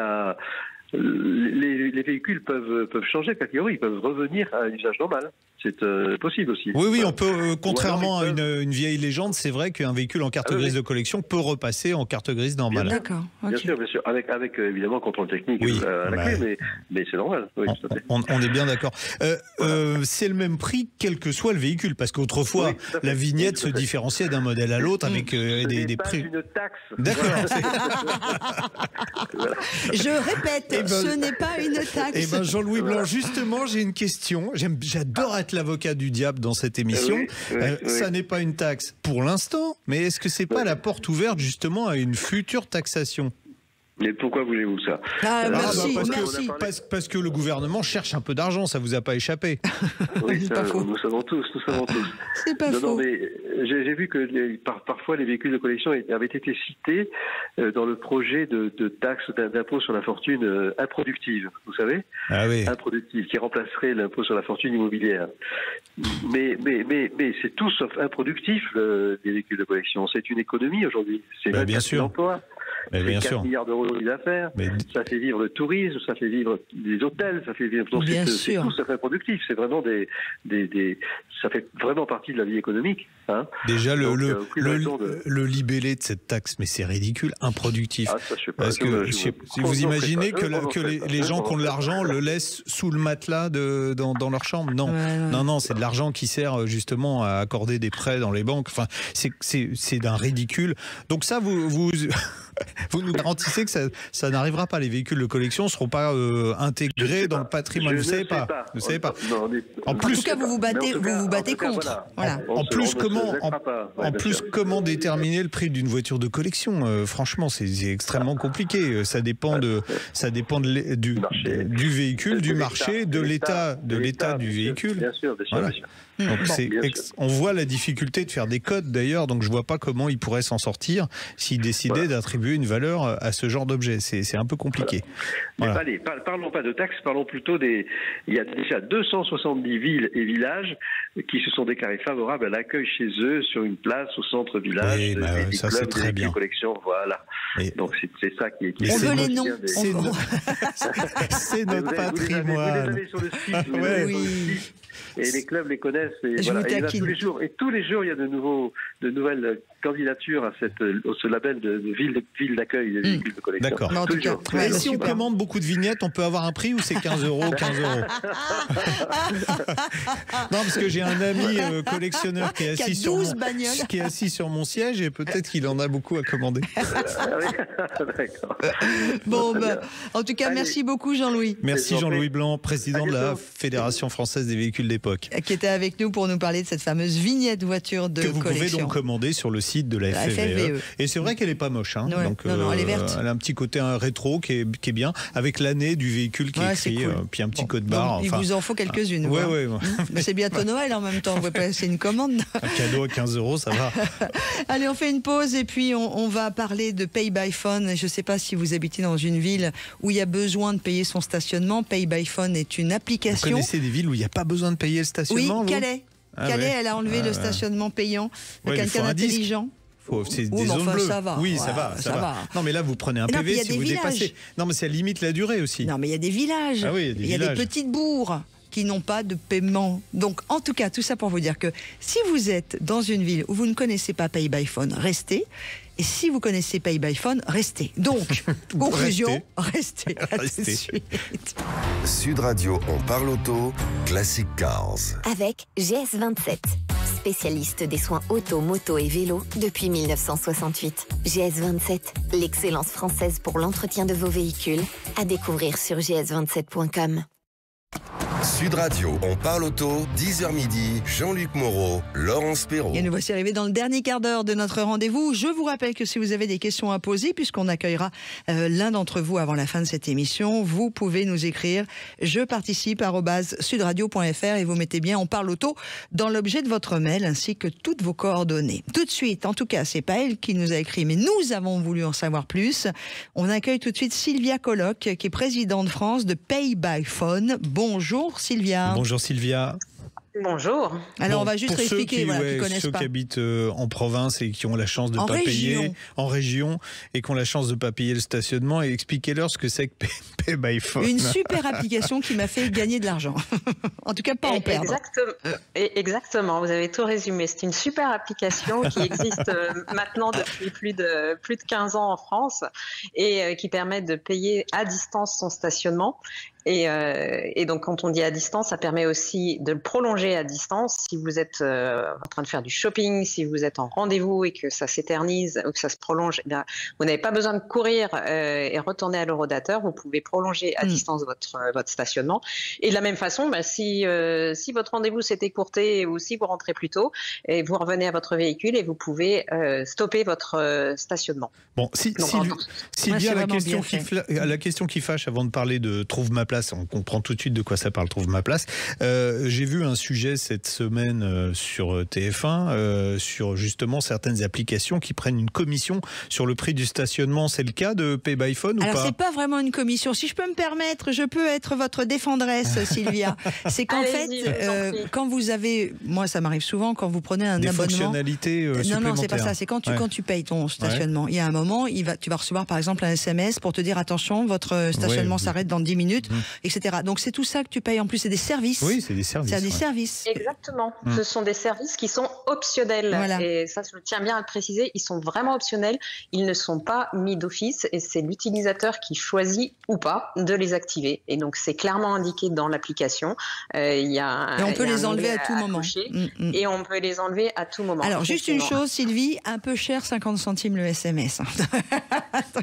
les véhicules peuvent changer de catégorie, ils peuvent revenir à un usage normal. C'est possible aussi. Oui, on peut, contrairement à une vieille légende, c'est vrai qu'un véhicule en carte grise de collection peut repasser en carte grise normale. D'accord. Bien sûr, avec évidemment contrôle technique à la clé, mais c'est normal. Oui, tout à fait. On est bien d'accord. C'est le même prix quel que soit le véhicule, parce qu'autrefois, la vignette se différenciait d'un modèle à l'autre avec des prix. C'est une taxe. D'accord. Voilà. Je répète, ce n'est pas une taxe. Jean-Louis Blanc, justement, j'ai une question. J'adore être l'avocat du diable dans cette émission. Ça n'est pas une taxe pour l'instant, mais est-ce que c'est pas la porte ouverte justement à une future taxation ? Mais pourquoi voulez-vous ça ? Merci. Parce que le gouvernement cherche un peu d'argent, ça vous a pas échappé. Oui, ça, nous savons tous. C'est pas faux. Non, mais j'ai vu que parfois les véhicules de collection avaient été cités dans le projet de taxe d'impôt sur la fortune improductive, vous savez ? Ah oui. Improductive, qui remplacerait l'impôt sur la fortune immobilière. Mais c'est tout sauf improductif, les véhicules de collection. C'est une économie aujourd'hui. C'est bien sûr. l'emploi. Mais bien 4 sûr. milliards d'euros de chiffre d'affaires, ça fait vivre le tourisme, ça fait vivre des hôtels, ça fait vivre... Donc bien c'est sûr. tout, ça fait productif. C'est vraiment ça fait vraiment partie de la vie économique. Hein. Déjà, le libellé de cette taxe, mais c'est ridicule, improductif. Ah, ça, je sais pas. Parce que vous imaginez que les gens qui ont de l'argent le laissent sous le matelas dans leur chambre? Non, non, c'est de l'argent qui sert justement à accorder des prêts dans les banques. Enfin, c'est d'un ridicule. Donc ça, vous nous garantissez que ça n'arrivera pas. Les véhicules de collection ne seront pas intégrés dans le patrimoine. Vous ne savez pas. Vous savez pas. En tout cas, vous vous battez contre. Voilà. En plus, comment déterminer le prix d'une voiture de collection? Franchement, c'est extrêmement compliqué. Ça dépend du véhicule, du marché, de l'état du véhicule. Bien sûr. Donc on voit la difficulté de faire des codes d'ailleurs, donc je vois pas comment ils pourraient s'en sortir s'ils décidaient d'attribuer une valeur à ce genre d'objet. C'est un peu compliqué. Voilà. Mais parlons pas de taxes, parlons plutôt il y a déjà 270 villes et villages qui se sont déclarés favorables à l'accueil chez eux sur une place au centre-village. Oui, ça c'est très bien. Collection, voilà. Donc c'est ça qui est... On veut les noms. C'est notre patrimoine. Vous les avez sur le site. Et les clubs les connaissent. Et tous les jours, il y a de nouvelles candidatures à ce label de ville d'accueil des véhicules de collection. D'accord. Mais si on commande beaucoup de vignettes, on peut avoir un prix ou c'est 15 €? Non, parce que j'ai un ami collectionneur qui est assis sur mon siège et peut-être qu'il en a beaucoup à commander. Bon, en tout cas, merci beaucoup Jean-Louis. Merci Jean-Louis Blanc, président de la Fédération française des véhicules d'époque. Qui était avec nous pour nous parler de cette fameuse vignette voiture de collection. Que vous pouvez donc commander sur le site de la FFVE. Et c'est vrai qu'elle n'est pas moche. Hein. Ouais, non, elle est verte. Elle a un petit côté rétro qui est bien, avec l'année du véhicule qui est écrit, puis un petit code barre. Il vous en faut quelques-unes. Mais c'est bientôt Noël en même temps, vous pouvez passer une commande. Un cadeau à 15 €, ça va. Allez, on fait une pause et puis on va parler de Pay by Phone. Je ne sais pas si vous habitez dans une ville où il y a besoin de payer son stationnement. Pay by Phone est une application. Vous connaissez des villes où il n'y a pas besoin de payer le stationnement? Oui, Calais. Calais, elle a enlevé le stationnement payant. Quelqu'un d'intelligent. C'est des zones bleues. Ça va. Oui, ça va. Non, mais là, vous prenez un PV si vous dépassez. Non, mais ça limite la durée aussi. Non, mais il y a des villages. Ah oui, il y a des petites bourgs qui n'ont pas de paiement. Donc, en tout cas, tout ça pour vous dire que si vous êtes dans une ville où vous ne connaissez pas Pay by Phone, restez. Et si vous connaissez Pay by Phone, restez. Donc, conclusion, restez. À tout de suite. Sud Radio, on parle auto, Classic Cars. Avec GS27, spécialiste des soins auto, moto et vélo depuis 1968. GS27, l'excellence française pour l'entretien de vos véhicules. À découvrir sur gs27.com. Sud Radio, on parle auto, 10h midi, Jean-Luc Moreau, Laurence Perrault. Et nous voici arrivés dans le dernier quart d'heure de notre rendez-vous. Je vous rappelle que si vous avez des questions à poser, puisqu'on accueillera l'un d'entre vous avant la fin de cette émission, vous pouvez nous écrire je participe @sudradio.fr et vous mettez bien on parle auto dans l'objet de votre mail ainsi que toutes vos coordonnées. Tout de suite, en tout cas, c'est pas elle qui nous a écrit, mais nous avons voulu en savoir plus. On accueille tout de suite Sylvia Colloc, qui est présidente France de Pay by Phone. Bonjour Sylvia. Bonjour Sylvia. Bonjour. Alors on va juste expliquer, qui connaissent ceux pas. qui habitent en province et qui ont la chance de ne pas payer en région et qui ont la chance de ne pas payer le stationnement, et expliquez-leur ce que c'est que Pay by Phone. Une super application qui m'a fait gagner de l'argent. En tout cas, pas en perdre. Exactement, vous avez tout résumé. C'est une super application qui existe maintenant depuis plus de 15 ans en France et qui permet de payer à distance son stationnement. Et donc, quand on dit à distance, ça permet aussi de le prolonger à distance. Si vous êtes en train de faire du shopping, si vous êtes en rendez-vous et que ça s'éternise ou que ça se prolonge, eh bien, vous n'avez pas besoin de courir et retourner à l'horodateur. Vous pouvez prolonger à distance votre stationnement. Et de la même façon, si votre rendez-vous s'est écourté ou si vous rentrez plus tôt, et vous revenez à votre véhicule et vous pouvez stopper votre stationnement. Bon, Sylvia, la question qui fâche avant de parler de Trouve ma place place, on comprend tout de suite de quoi ça parle, Trouve ma place. J'ai vu un sujet cette semaine sur TF1 sur justement certaines applications qui prennent une commission sur le prix du stationnement. C'est le cas de Pay by Phone ou pas? Alors c'est pas vraiment une commission. Si je peux me permettre, je peux être votre défendresse, Sylvia. C'est qu'en fait, quand vous avez, moi ça m'arrive souvent, quand vous prenez un abonnement, fonctionnalités supplémentaires. Non, c'est pas ça. C'est quand tu payes ton stationnement. Il y a un moment, tu vas recevoir par exemple un SMS pour te dire attention, votre stationnement s'arrête dans 10 minutes, etc. Donc c'est tout ça que tu payes. En plus, c'est des services. Oui, c'est des services. C'est des services. Exactement. Ce sont des services qui sont optionnels. Voilà. Et ça, je tiens bien à le préciser. Ils sont vraiment optionnels. Ils ne sont pas mis d'office et c'est l'utilisateur qui choisit ou pas de les activer. Et donc c'est clairement indiqué dans l'application. Et on peut les enlever à tout moment. Et on peut les enlever à tout moment. Alors juste une chose, Sylvie, un peu cher, 50 centimes le SMS.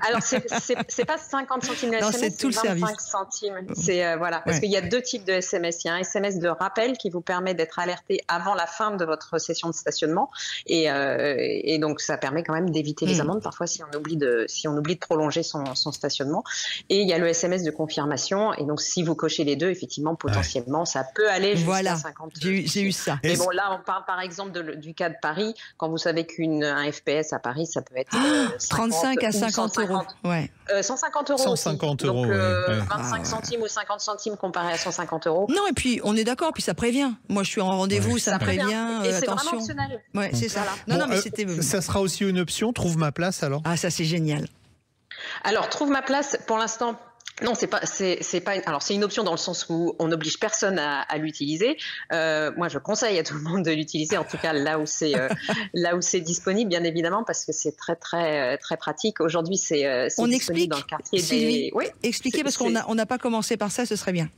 Alors c'est pas 50 centimes le SMS, c'est tout le service. 25 centimes. C'est voilà, parce qu'il y a deux types de SMS. Il y a un SMS de rappel qui vous permet d'être alerté avant la fin de votre session de stationnement, et donc ça permet quand même d'éviter les amendes parfois si on oublie de prolonger son stationnement. Et il y a le SMS de confirmation, et donc si vous cochez les deux, effectivement potentiellement ça peut aller jusqu'à 50. J'ai eu ça. Mais bon, là on parle par exemple du cas de Paris. Quand vous savez qu'un FPS à Paris, ça peut être 35 à 50 euros. 150 euros. 150 aussi. euros. Donc 25 centimes ou 50 centimes comparé à 150 euros. Non, et puis on est d'accord, puis ça prévient. Moi je suis en rendez-vous, ça prévient. Et c'est attention. vraiment optionnel. Ouais, c'est ça. Non, mais c'était. Ça sera aussi une option, Trouve ma place alors? Ah, ça c'est génial. Alors, Trouve ma place, pour l'instant. Non, c'est pas. Alors, c'est une option dans le sens où on n'oblige personne à l'utiliser. Moi, je conseille à tout le monde de l'utiliser, en tout cas là où c'est disponible, bien évidemment, parce que c'est très très très pratique. Aujourd'hui, c'est disponible dans le quartier des. Oui. Expliquez parce qu'on n'a pas commencé par ça, ce serait bien.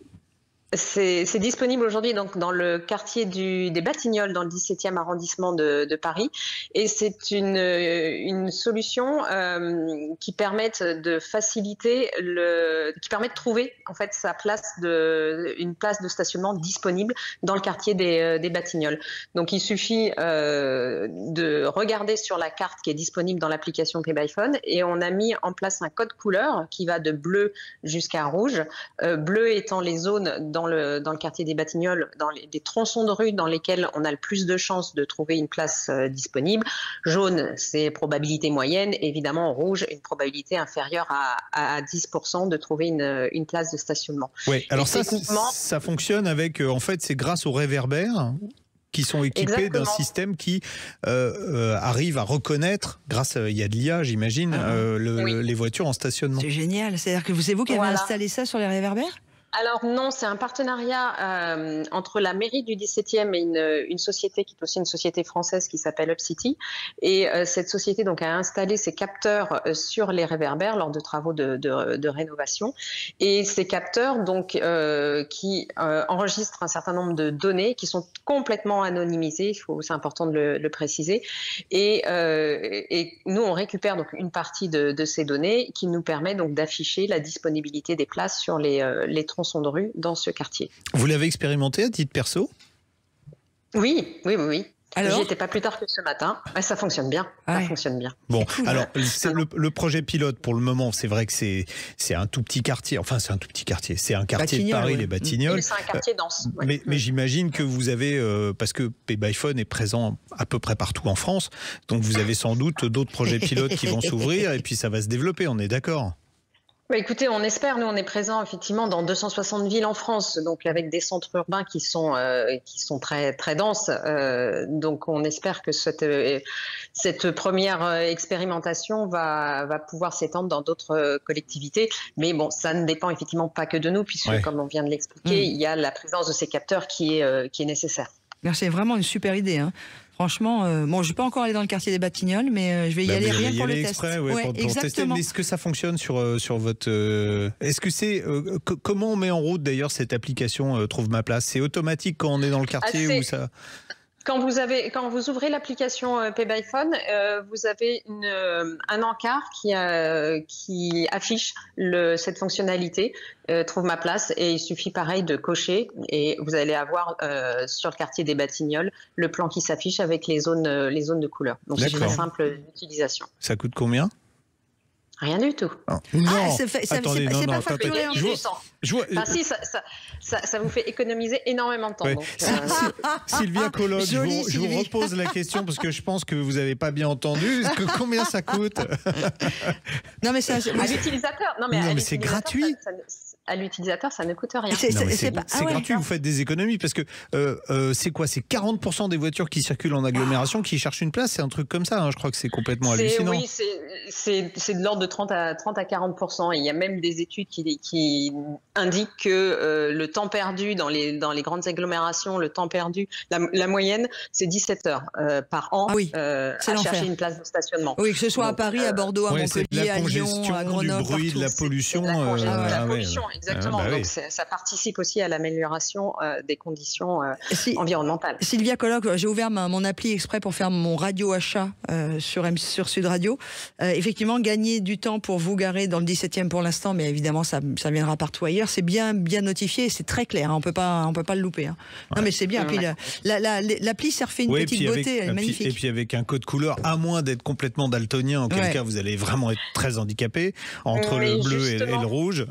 C'est disponible aujourd'hui donc dans le quartier des Batignolles, dans le 17e arrondissement de Paris, et c'est une solution qui permet de faciliter qui permet de trouver en fait une place de stationnement disponible dans le quartier des Batignolles. Donc il suffit de regarder sur la carte qui est disponible dans l'application Pay by Phone, et on a mis en place un code couleur qui va de bleu jusqu'à rouge. Bleu étant les zones dans le quartier des Batignolles, dans des tronçons de rue dans lesquels on a le plus de chances de trouver une place disponible. Jaune, c'est probabilité moyenne. Évidemment, rouge, une probabilité inférieure à 10% de trouver une place de stationnement. Oui, alors ça fonctionne avec, en fait, c'est grâce aux réverbères qui sont équipés d'un système qui arrive à reconnaître, il y a de l'IA, j'imagine, les voitures en stationnement. C'est génial. C'est-à-dire que c'est vous qui avez installé ça sur les réverbères ? Alors non, c'est un partenariat entre la mairie du 17e et une société qui est aussi une société française qui s'appelle UpCity. Et cette société donc a installé ses capteurs sur les réverbères lors de travaux de rénovation. Et ces capteurs donc qui enregistrent un certain nombre de données qui sont complètement anonymisées. C'est important de le préciser. Et nous on récupère donc une partie de ces données qui nous permet donc d'afficher la disponibilité des places sur les tronçons de rue dans ce quartier. Vous l'avez expérimenté à titre perso ? Oui. J'y étais pas plus tard que ce matin. Ça fonctionne bien. Ça fonctionne bien. Bon, alors le projet pilote pour le moment, c'est vrai que c'est un tout petit quartier. Enfin, c'est un tout petit quartier. C'est un quartier de Paris, les Batignolles. C'est un quartier dense. Mais j'imagine que vous avez, parce que Pay by Phone est présent à peu près partout en France, donc vous avez sans doute d'autres projets pilotes qui vont s'ouvrir et puis ça va se développer. On est d'accord ? Écoutez, on espère, nous on est présents effectivement dans 260 villes en France, donc avec des centres urbains qui sont très très denses. Donc on espère que cette première expérimentation va pouvoir s'étendre dans d'autres collectivités. Mais bon, ça ne dépend effectivement pas que de nous, puisque comme on vient de l'expliquer, il y a la présence de ces capteurs qui est nécessaire. C'est vraiment une super idée, hein. Franchement, je ne vais pas encore aller dans le quartier des Batignolles, mais je vais y aller rien pour le test. Pour tester. Mais est-ce que ça fonctionne sur votre... Est-ce que c'est... comment on met en route d'ailleurs cette application Trouve ma place? C'est automatique quand on est dans le quartier ou ça... Quand vous ouvrez l'application Pay by Phone, vous avez un encart qui affiche cette fonctionnalité Trouve ma place, et il suffit pareil de cocher et vous allez avoir sur le quartier des Batignolles le plan qui s'affiche avec les zones de couleur. Donc c'est très simple d'utilisation. Ça coûte combien? Rien du tout. Non, c'est pas facturé en plus. Ça vous fait économiser énormément de temps. Ouais. Donc, Sylvia Colloque, je vous repose la question parce que je pense que vous n'avez pas bien entendu. Combien ça coûte? Non, mais à l'utilisateur. Non, mais c'est gratuit. À l'utilisateur, ça ne coûte rien. C'est gratuit, vous faites des économies parce que c'est quoi? C'est 40% des voitures qui circulent en agglomération qui cherchent une place, c'est un truc comme ça, hein. Je crois que c'est complètement hallucinant. Oui, c'est de l'ordre de 30 à 40%. Et il y a même des études qui indiquent que le temps perdu dans les grandes agglomérations, le temps perdu, la moyenne, c'est 17 heures par an à chercher une place de stationnement. Oui, que ce soit à Paris, à Bordeaux, à Montpellier, à Lyon, à Grenoble, du bruit, de la pollution. La pollution, exactement. Donc ça participe aussi à l'amélioration des conditions environnementales. Sylvia Colloque, j'ai ouvert mon appli exprès pour faire mon radio achat sur Sud Radio. Effectivement, gagner du temps pour vous garer dans le 17e pour l'instant, mais évidemment ça viendra partout ailleurs. C'est bien notifié, c'est très clair. Hein, on peut pas le louper. Hein. Non, mais c'est bien. Puis l'appli s'est refait une petite beauté, elle est magnifique. Et puis avec un code couleur, à moins d'être complètement daltonien, en quel cas vous allez vraiment être très handicapé entre le bleu et le rouge.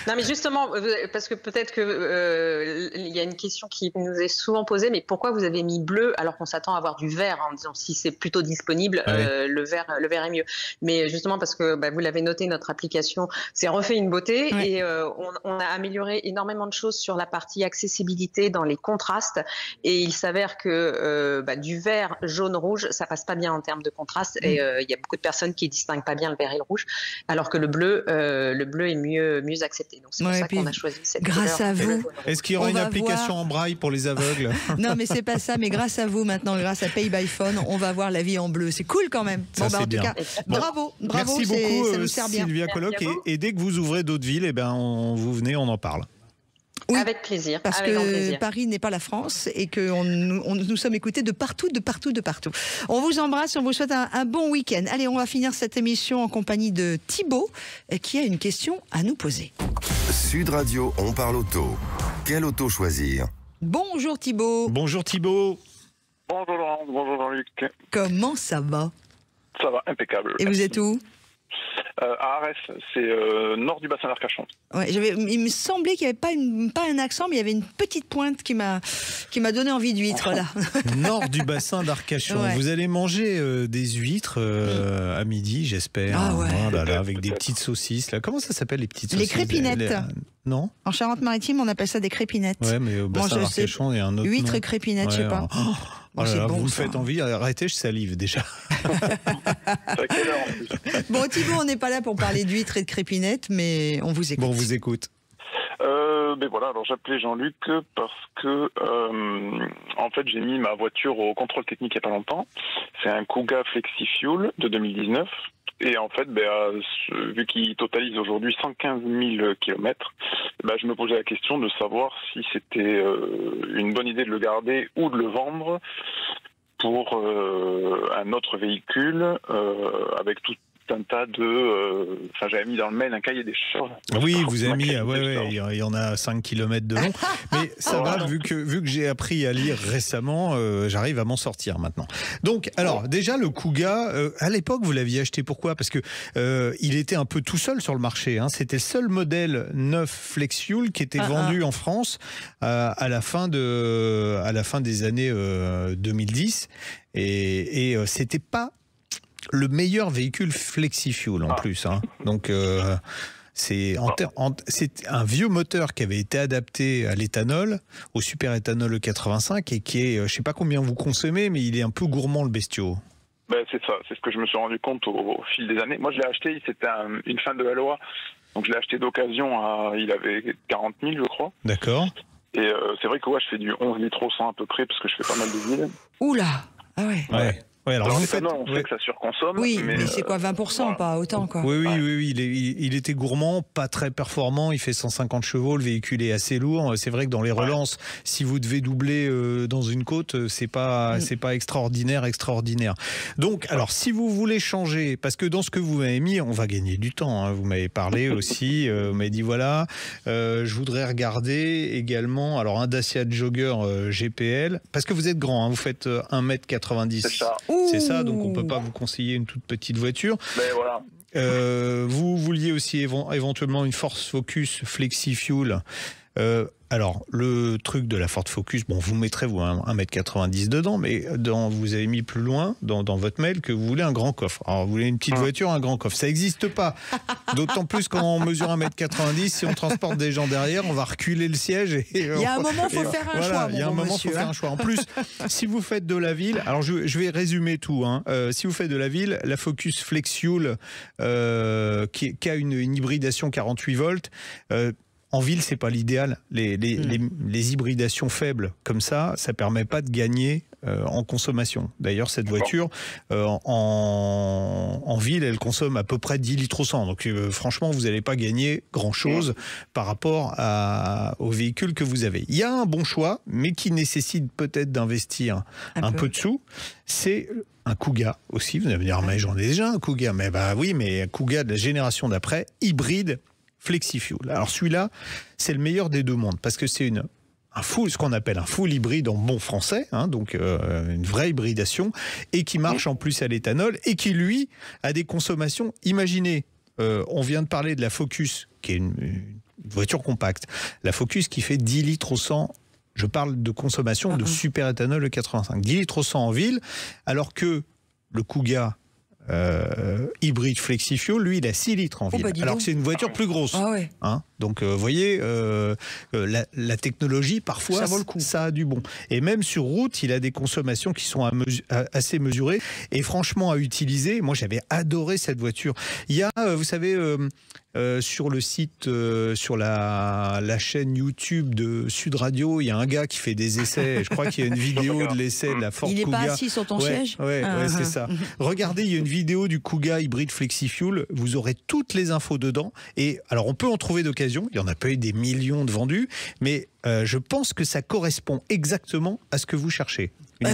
Non, mais justement, parce que peut-être que il y a une question qui nous est souvent posée, mais pourquoi vous avez mis bleu alors qu'on s'attend à avoir du vert, en disant si c'est plutôt disponible, le vert est mieux. Mais justement parce que vous l'avez noté, notre application s'est refait une beauté et on a amélioré énormément de choses sur la partie accessibilité dans les contrastes. Et il s'avère que du vert, jaune, rouge, ça passe pas bien en termes de contraste. Et il y a beaucoup de personnes qui distinguent pas bien le vert et le rouge, alors que le bleu est mieux accepté. Donc c'est pour ça qu'on a choisi cette grâce à vous. Est-ce qu'il y aura une application en braille pour les aveugles? Non, mais c'est pas ça. Mais grâce à vous maintenant, grâce à Pay by Phone, on va voir la vie en bleu. C'est cool quand même. Ça, en tout cas, bravo. Merci beaucoup, ça nous sert bien. Sylvia Colloque. Et dès que vous ouvrez d'autres villes, vous venez, on en parle. Oui, avec plaisir. Parce que Paris n'est pas la France et que nous sommes écoutés de partout. On vous embrasse, on vous souhaite un bon week-end. Allez, on va finir cette émission en compagnie de Thibaut qui a une question à nous poser. Sud Radio, on parle auto. Quelle auto choisir? Bonjour Thibaut. Bonjour Thibaut. Bonjour Laurent, bonjour Jean-Luc. Comment ça va? Ça va, impeccable. Et vous êtes où? À Arès, c'est nord du bassin d'Arcachon. Ouais, il me semblait qu'il n'y avait pas un accent, mais il y avait une petite pointe qui m'a donné envie d'huîtres là. Nord du bassin d'Arcachon. Ouais. Vous allez manger des huîtres à midi, j'espère. Ah ouais. Oh là là, avec des petites saucisses là. Comment ça s'appelle les petites saucisses? Les crépinettes. Non. En Charente-Maritime, on appelle ça des crépinettes. Ouais, mais au bassin d'Arcachon, il y a un autre huîtres nom. Et crépinettes, je sais pas. Oh là, vous me faites envie, arrêtez, je salive déjà. Bon, Thibaut, on n'est pas là pour parler d'huîtres et de crépinettes, mais on vous écoute. Bon, on vous écoute. Ben voilà, alors j'appelais Jean-Luc parce que en fait j'ai mis ma voiture au contrôle technique il n'y a pas longtemps. C'est un Kuga FlexiFuel de 2019. Et en fait, vu qu'il totalise aujourd'hui 115 000 km, je me posais la question de savoir si c'était une bonne idée de le garder ou de le vendre pour un autre véhicule avec tout un tas de... j'avais mis dans le mail un cahier des charges. Oui, vous avez mis... il y en a 5 km de long. Mais ça va, vu que j'ai appris à lire récemment, j'arrive à m'en sortir maintenant. Donc, alors, déjà, le Kuga, à l'époque, vous l'aviez acheté pourquoi? Parce que il était un peu tout seul sur le marché. Hein. C'était le seul modèle neuf FlexFuel qui était vendu en France à la fin des années 2010. Et c'était pas le meilleur véhicule FlexiFuel en plus. Hein. Donc, c'est un vieux moteur qui avait été adapté à l'éthanol, au super-éthanol E85, et qui est, je ne sais pas combien vous consommez, mais il est un peu gourmand, le bestiau. C'est ça, c'est ce que je me suis rendu compte au fil des années. Moi, je l'ai acheté, c'était une fin de Valois, donc je l'ai acheté d'occasion, il avait 40 000, je crois. D'accord. Et c'est vrai que je fais du 11 litres au 100 à peu près, parce que je fais pas mal de villes. Oula. Ah ouais. Ouais, alors on sait que ça surconsomme. Oui, mais c'est quoi, 20%, pas autant quoi. Oui, il était gourmand, pas très performant, il fait 150 chevaux, le véhicule est assez lourd. C'est vrai que dans les relances, si vous devez doubler dans une côte, c'est pas extraordinaire. Donc, alors, si vous voulez changer, parce que dans ce que vous m'avez mis, on va gagner du temps. Hein, vous m'avez parlé aussi, vous m'avez dit voilà, je voudrais regarder également, alors un Dacia Jogger GPL, parce que vous êtes grand, hein, vous faites 1m90. C'est ça. C'est ça, donc on ne peut pas vous conseiller une toute petite voiture. Mais voilà. Vous vouliez aussi éventuellement une Ford Focus FlexiFuel. Alors, le truc de la Ford Focus, bon, vous mettrez 1,90 m dedans, mais vous avez mis plus loin dans votre mail que vous voulez un grand coffre. Alors, vous voulez une petite voiture, un grand coffre. Ça n'existe pas. D'autant plus quand on mesure 1,90 m, si on transporte des gens derrière, on va reculer le siège. Il y a un moment, il faut faire un choix. Il y a un moment, il faut faire un choix. En plus, si vous faites de la ville, alors je vais résumer tout. Si vous faites de la ville, la Focus FlexiFuel, qui a une hybridation 48 volts, en ville, c'est pas l'idéal. Les hybridations faibles comme ça permet pas de gagner en consommation. D'ailleurs, cette voiture, en ville, elle consomme à peu près 10 litres au 100. Donc, franchement, vous n'allez pas gagner grand-chose par rapport au véhicule que vous avez. Il y a un bon choix, mais qui nécessite peut-être d'investir un peu de sous. C'est un Kuga aussi. Vous allez me dire, mais j'en ai déjà un Kuga. Mais oui, mais un Kuga de la génération d'après, hybride, FlexiFuel. Alors celui-là, c'est le meilleur des deux mondes parce que c'est ce qu'on appelle un full hybride en bon français, donc une vraie hybridation, et qui marche en plus à l'éthanol et qui, lui, a des consommations. Imaginez, on vient de parler de la Focus, qui est une voiture compacte. La Focus qui fait 10 litres au 100. Je parle de consommation de super éthanol de 85. 10 litres au 100 en ville, alors que le Kuga hybride FlexiFuel, lui, il a 6 litres en ville. Alors que c'est une voiture plus grosse. Donc, vous voyez, la technologie, parfois, ça vaut le coup. Ça a du bon. Et même sur route, il a des consommations qui sont assez mesurées et franchement à utiliser. Moi, j'avais adoré cette voiture. Il y a, vous savez, sur le site, sur la chaîne YouTube de Sud Radio, il y a un gars qui fait des essais. Je crois qu'il y a une vidéo de l'essai de la Ford Kuga. Il n'est pas assis sur ton siège ? Ouais, c'est ça. Regardez, il y a une vidéo du Kuga hybride FlexiFuel. Vous aurez toutes les infos dedans. Et alors, on peut en trouver d'occasion. Il n'y en a pas eu des millions de vendus, mais je pense que ça correspond exactement à ce que vous cherchez. Un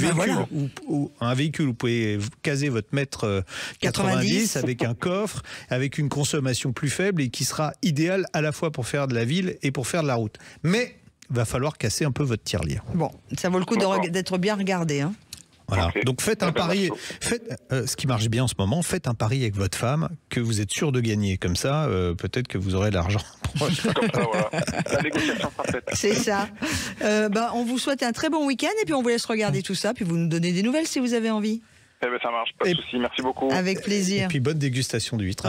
véhicule où vous pouvez caser votre mètre 90 avec un coffre, avec une consommation plus faible et qui sera idéal à la fois pour faire de la ville et pour faire de la route. Mais il va falloir casser un peu votre tirelire. Bon, ça vaut le coup d'être bien regardé. Voilà. Okay. Donc faites un pari, ce qui marche bien en ce moment, faites un pari avec votre femme que vous êtes sûr de gagner. Comme ça, peut-être que vous aurez de l'argent. Comme ça, voilà. La négociation sera faite. C'est ça. On vous souhaite un très bon week-end et puis on vous laisse regarder tout ça, puis vous nous donnez des nouvelles si vous avez envie. Eh ben, ça marche, pas de souci. Merci beaucoup. Avec plaisir. Et puis bonne dégustation d'huîtres.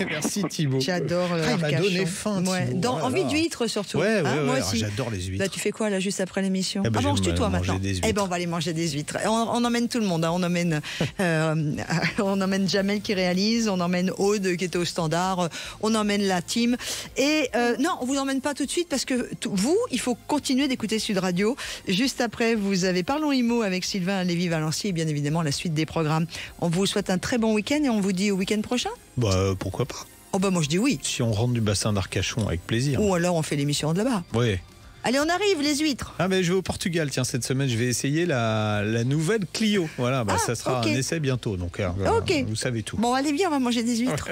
Merci Thibaut. J'adore le il m'a donné faim, Thibaut. Envie d'huîtres surtout. Moi aussi. J'adore les huîtres. Tu fais quoi là juste après l'émission? Je tue-toi maintenant. On va aller manger des huîtres. On emmène tout le monde. On emmène Jamel qui réalise, on emmène Aude qui était au standard, on emmène la team. Et non, on vous emmène pas tout de suite parce que il faut continuer d'écouter Sud Radio. Juste après, vous avez Parlons Immo avec Sylvain Lévy-Valency et bien évidemment la suite des programmes. On vous souhaite un très bon week-end et on vous dit au week-end prochain. Pourquoi pas. Moi je dis oui. Si on rentre du bassin d'Arcachon, avec plaisir. Ou alors on fait l'émission de là-bas. Oui. Allez, on arrive, les huîtres. Je vais au Portugal, tiens, cette semaine, je vais essayer la nouvelle Clio. Voilà, ça sera un essai bientôt, donc vous savez tout. Bon, allez, viens, on va manger des huîtres.